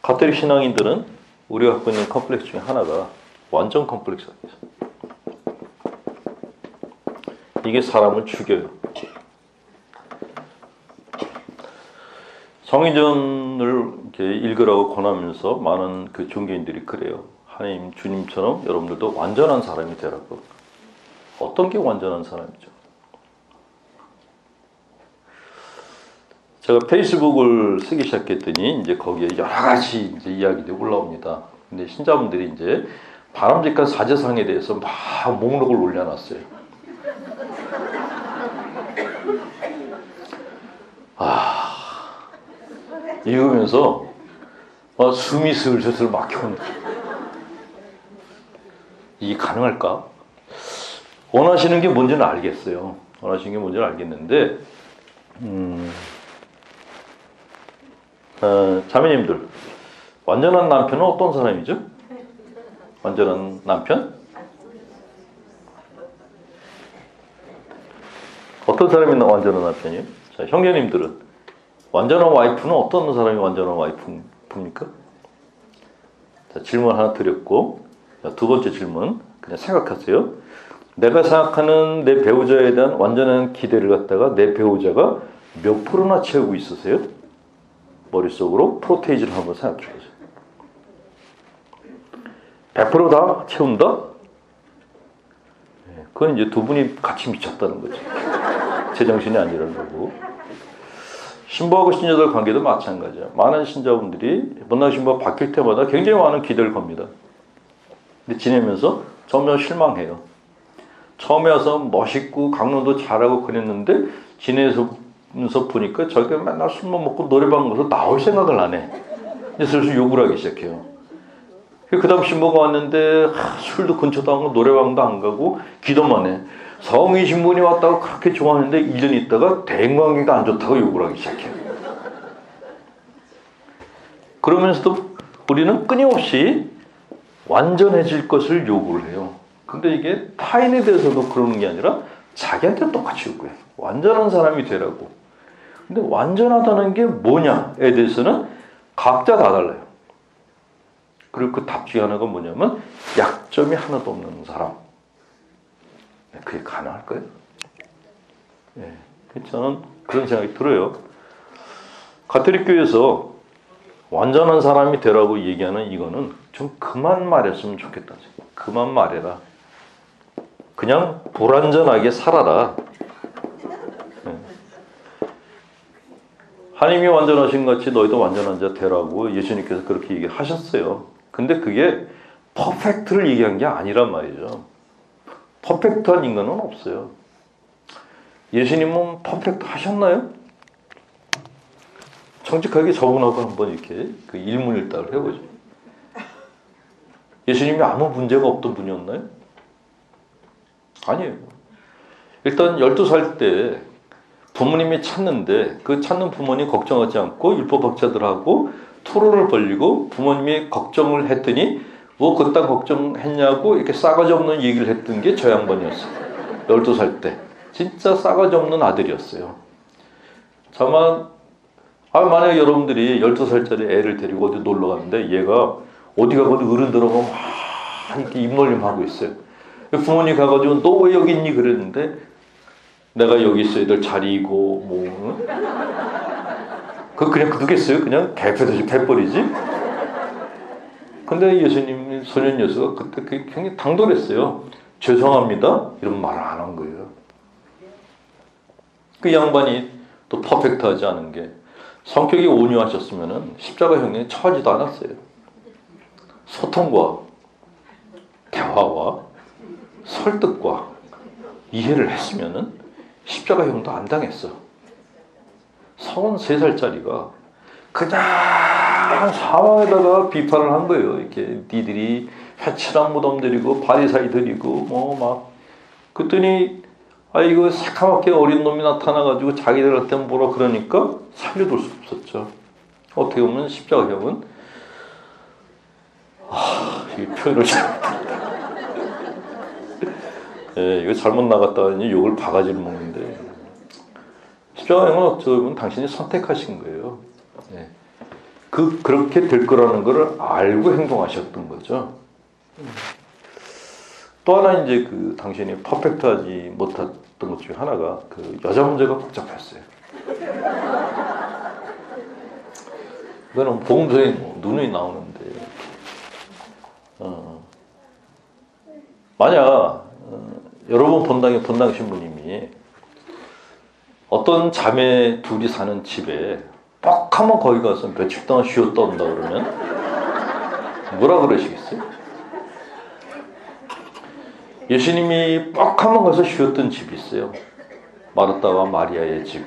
Speaker 1: 가톨릭 신앙인들은 우리가 갖고 있는 컴플렉스 중에 하나가 완전 컴플렉스가 있어요. 이게 사람을 죽여요. 성인전을 이렇게 읽으라고 권하면서 많은 그 종교인들이 그래요. 하나님, 주님처럼 여러분들도 완전한 사람이 되라고. 어떤 게 완전한 사람이죠? 제가 페이스북을 쓰기 시작했더니 이제 거기에 여러 가지 이제 이야기들이 올라옵니다. 근데 신자분들이 이제 바람직한 사제상에 대해서 막 목록을 올려놨어요. 읽으면서 숨이 슬슬 막혀오는 거예요. 이게 가능할까? 원하시는 게 뭔지는 알겠어요. 원하시는 게 뭔지는 알겠는데, 자매님들, 완전한 남편은 어떤 사람이죠? 완전한 남편? 어떤 사람이 완전한 남편이에요? 자, 형제님들은 완전한 와이프는 어떤 사람이 완전한 와이프입니까? 자, 질문 하나 드렸고, 자, 두 번째 질문 그냥 생각하세요. 내가 생각하는 내 배우자에 대한 완전한 기대를 갖다가 내 배우자가 몇 프로나 채우고 있으세요? 머릿속으로 프로테이지를 한번 생각해 보세요. 100% 다 채운다? 그건 이제 두 분이 같이 미쳤다는 거죠. 제정신이 아니라는 거고. 신부하고 신녀들 관계도 마찬가지예요. 많은 신자분들이 본당 신부가 바뀔 때마다 굉장히 많은 기대를 겁니다. 근데 지내면서 점점 실망해요. 처음에 와서 멋있고 강론도 잘하고 그랬는데 지내면서 보니까 저희가 맨날 술만 먹고 노래방 가서 나올 생각을 안 해. 이제 슬슬 욕을 하기 시작해요. 그 다음 신부가 왔는데 술도 근처도 안 가고 노래방도 안 가고 기도만 해. 성의 신분이 왔다고 그렇게 좋아하는데 1년 있다가 대인관계가 안 좋다고 욕을 하기 시작해요. 그러면서도 우리는 끊임없이 완전해질 것을 요구를 해요. 근데 이게 타인에 대해서도 그러는 게 아니라 자기한테 똑같이 요구해요. 완전한 사람이 되라고. 근데 완전하다는 게 뭐냐에 대해서는 각자 다 달라요. 그리고 그 답 중에 하나가 뭐냐면 약점이 하나도 없는 사람. 그게 가능할까요? 예, 저는 그런 생각이 들어요. 가톨릭 교회에서 완전한 사람이 되라고 얘기하는 이거는 좀 그만 말했으면 좋겠다. 그만 말해라. 그냥 불완전하게 살아라. 예. 하나님이 완전하신 같이 너희도 완전한 자 되라고 예수님께서 그렇게 얘기하셨어요. 근데 그게 퍼펙트를 얘기한 게 아니란 말이죠. 퍼펙트한 인간은 없어요. 예수님은 퍼펙트 하셨나요? 정직하게 저분하고 한번 이렇게 그 일문일답을 해보죠. 예수님이 아무 문제가 없던 분이었나요? 아니에요. 일단 12살 때 부모님이 찾는데 그 찾는 부모님 걱정하지 않고 율법학자들하고 토론을 벌이고 부모님이 걱정을 했더니 뭐 그딴 걱정했냐고 이렇게 싸가지 없는 얘기를 했던 게 저 양반이었어요. 12살 때. 진짜 싸가지 없는 아들이었어요. 다만 만약에 여러분들이 12살짜리 애를 데리고 어디 놀러 갔는데 얘가 어디 가거든 어른들하고 막 이렇게 입놀림 하고 있어요. 부모님 가가지고 너 왜 여기 있니? 그랬는데 내가 여기 있어야 될 자리이고 뭐 그냥 두겠어요? 그냥 개패듯이 개버리지? 근데 예수님 소년 예수가 그때 굉장히 당돌했어요. 죄송합니다. 이런 말을 안 한 거예요. 그 양반이 또 퍼펙트하지 않은 게 성격이 온유하셨으면 십자가형에 처하지도 않았어요. 소통과 대화와 설득과 이해를 했으면 십자가형도 안 당했어. 33살짜리가 그냥 사방에다가 비판을 한 거예요. 이렇게 니들이 회칠한 무덤들이고 바리사이들이고 뭐 막 그랬더니 이거 새카맣게 어린 놈이 나타나가지고 자기들한테 뭐라 그러니까 살려둘 수 없었죠. 어떻게 보면 십자가형은 이 표현을 이거 잘못 나갔다니 욕을 바가지를 먹는데 십자가형은 어떻게 보면 당신이 선택하신 거예요. 예. 그렇게 될 거라는 걸 알고 행동하셨던 거죠. 또 하나 이제 당신이 퍼펙트하지 못했던 것 중에 하나가 여자 문제가 복잡했어요. 이거는 복음서에 누누이 나오는데 만약 여러분 본당 신부님이 어떤 자매 둘이 사는 집에 뻑 하면 거기 가서 며칠 동안 쉬었다 온다 그러면 뭐라 그러시겠어요? 예수님이 뻑 하면 가서 쉬었던 집이 있어요. 마르다와 마리아의 집.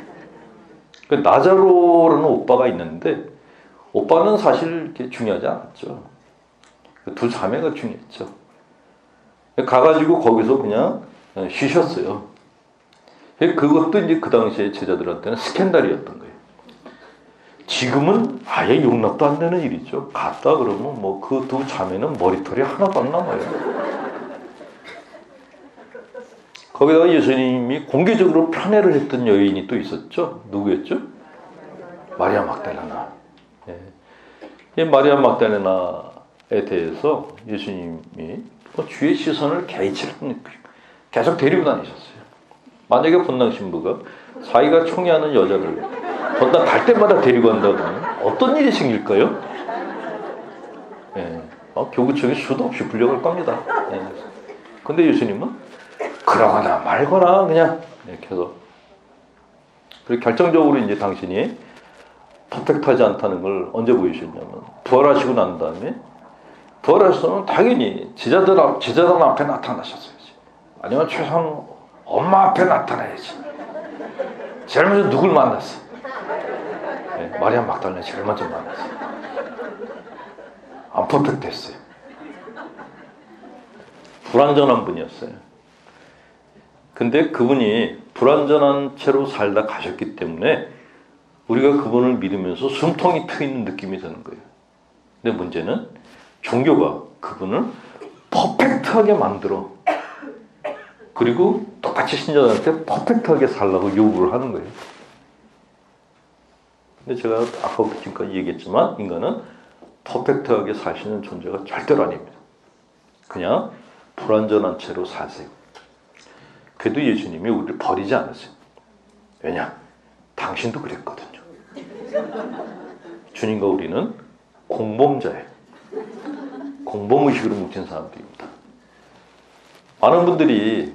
Speaker 1: 나자로라는 오빠가 있는데 오빠는 사실 이렇게 중요하지 않았죠. 두 자매가 중요했죠. 가가지고 거기서 그냥 쉬셨어요. 그것도 이제 그 당시에 제자들한테는 스캔들이었던 거예요. 지금은 아예 용납도 안 되는 일이죠. 갔다 그러면 뭐 그 두 자매는 머리털이 하나도 안 남아요. 거기다가 예수님이 공개적으로 편애를 했던 여인이 또 있었죠. 누구였죠? 마리아 막달레나. 이 마리아 막달레나에 대해서 예수님이 주의 시선을 개의치 계속 데리고 다니셨어요. 만약에 본당 신부가 자기가 총애하는 여자를 본당 갈 때마다 데리고 간다고 하면 어떤 일이 생길까요? 교구청에 수도 없이 불려갈 겁니다. 근데 예수님은 그러거나 말거나 그냥 이렇게 해서 그리고 결정적으로 이제 당신이 퍼펙트하지 않다는 걸 언제 보이셨냐면 부활하시고 난 다음에 부활하셨으면 당연히 제자들 앞에 나타나셨어야지. 아니면 최소한 엄마 앞에 나타나야지. 제일 먼저 누굴 만났어? 마리아 막달레나 제일 먼저 만났어. 안 퍼펙트했어요. 불완전한 분이었어요. 근데 그분이 불완전한 채로 살다 가셨기 때문에 우리가 그분을 믿으면서 숨통이 트이는 느낌이 드는 거예요. 근데 문제는 종교가 그분을 퍼펙트하게 만들어. 그리고 똑같이 신자들한테 퍼펙트하게 살라고 요구를 하는 거예요. 근데 제가 아까부터 지금까지 얘기했지만 인간은 퍼펙트하게 살 수 있는 존재가 절대로 아닙니다. 그냥 불완전한 채로 사세요. 그래도 예수님이 우리를 버리지 않으세요. 왜냐? 당신도 그랬거든요. 주님과 우리는 공범자예요. 공범의식으로 뭉친 사람들입니다. 많은 분들이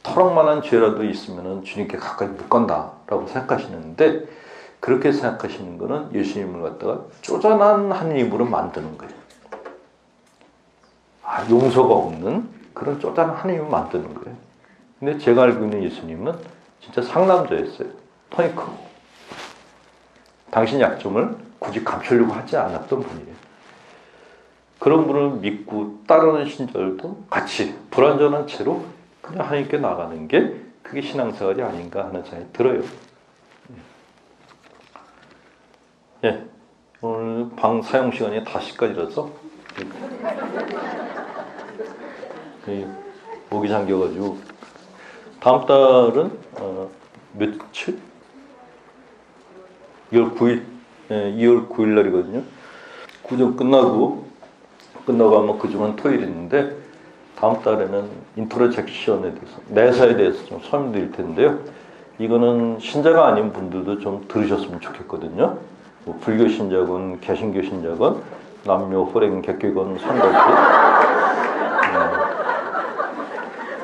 Speaker 1: 터럭만한 죄라도 있으면 주님께 가까이 못 간다라고 생각하시는데, 그렇게 생각하시는 것은 예수님을 갖다가 쪼잔한 하나님으로 만드는 거예요. 용서가 없는 그런 쪼잔한 하나님을 만드는 거예요. 근데 제가 알고 있는 예수님은 진짜 상남자였어요. 통이 크고 당신 약점을 굳이 감추려고 하지 않았던 분이에요. 그런 분을 믿고 따르는 신자들도 같이 불완전한 채로 그냥 하나님께 나가는 게 그게 신앙생활이 아닌가 하는 생각이 들어요. 예, 오늘 방 사용 시간이 5시까지라서 목이 잠겨가지고 다음 달은 며칠? 2월 9일, 2월 9일 날이거든요. 구정 끝나고 아마 그 주간 토요일 있는데, 다음 달에는 인트로젝션에 대해서, 내사에 대해서 좀 설명드릴 텐데요. 이거는 신자가 아닌 분들도 좀 들으셨으면 좋겠거든요. 뭐 불교 신자건 개신교 신자건 남녀 호랭 개교건 상관없이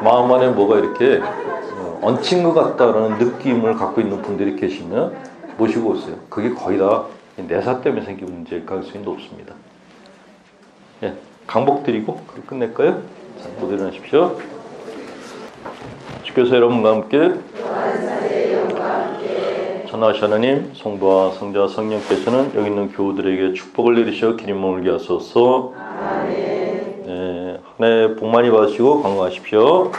Speaker 1: 마음 안에 뭐가 이렇게 얹힌 것 같다라는 느낌을 갖고 있는 분들이 계시면 모시고 오세요. 그게 거의 다 내사 때문에 생긴 문제일 가능성이 높습니다. 예, 강복 드리고 끝낼까요? 자, 모두 일어나십시오. 주께서 여러분과 함께 전하신 하나님, 성부와 성자와 성령께서는 여기 있는 교우들에게 축복을 내리셔 기름 머물게 하소서. 아멘. 한 해 복 많이 받으시고 건강하십시오.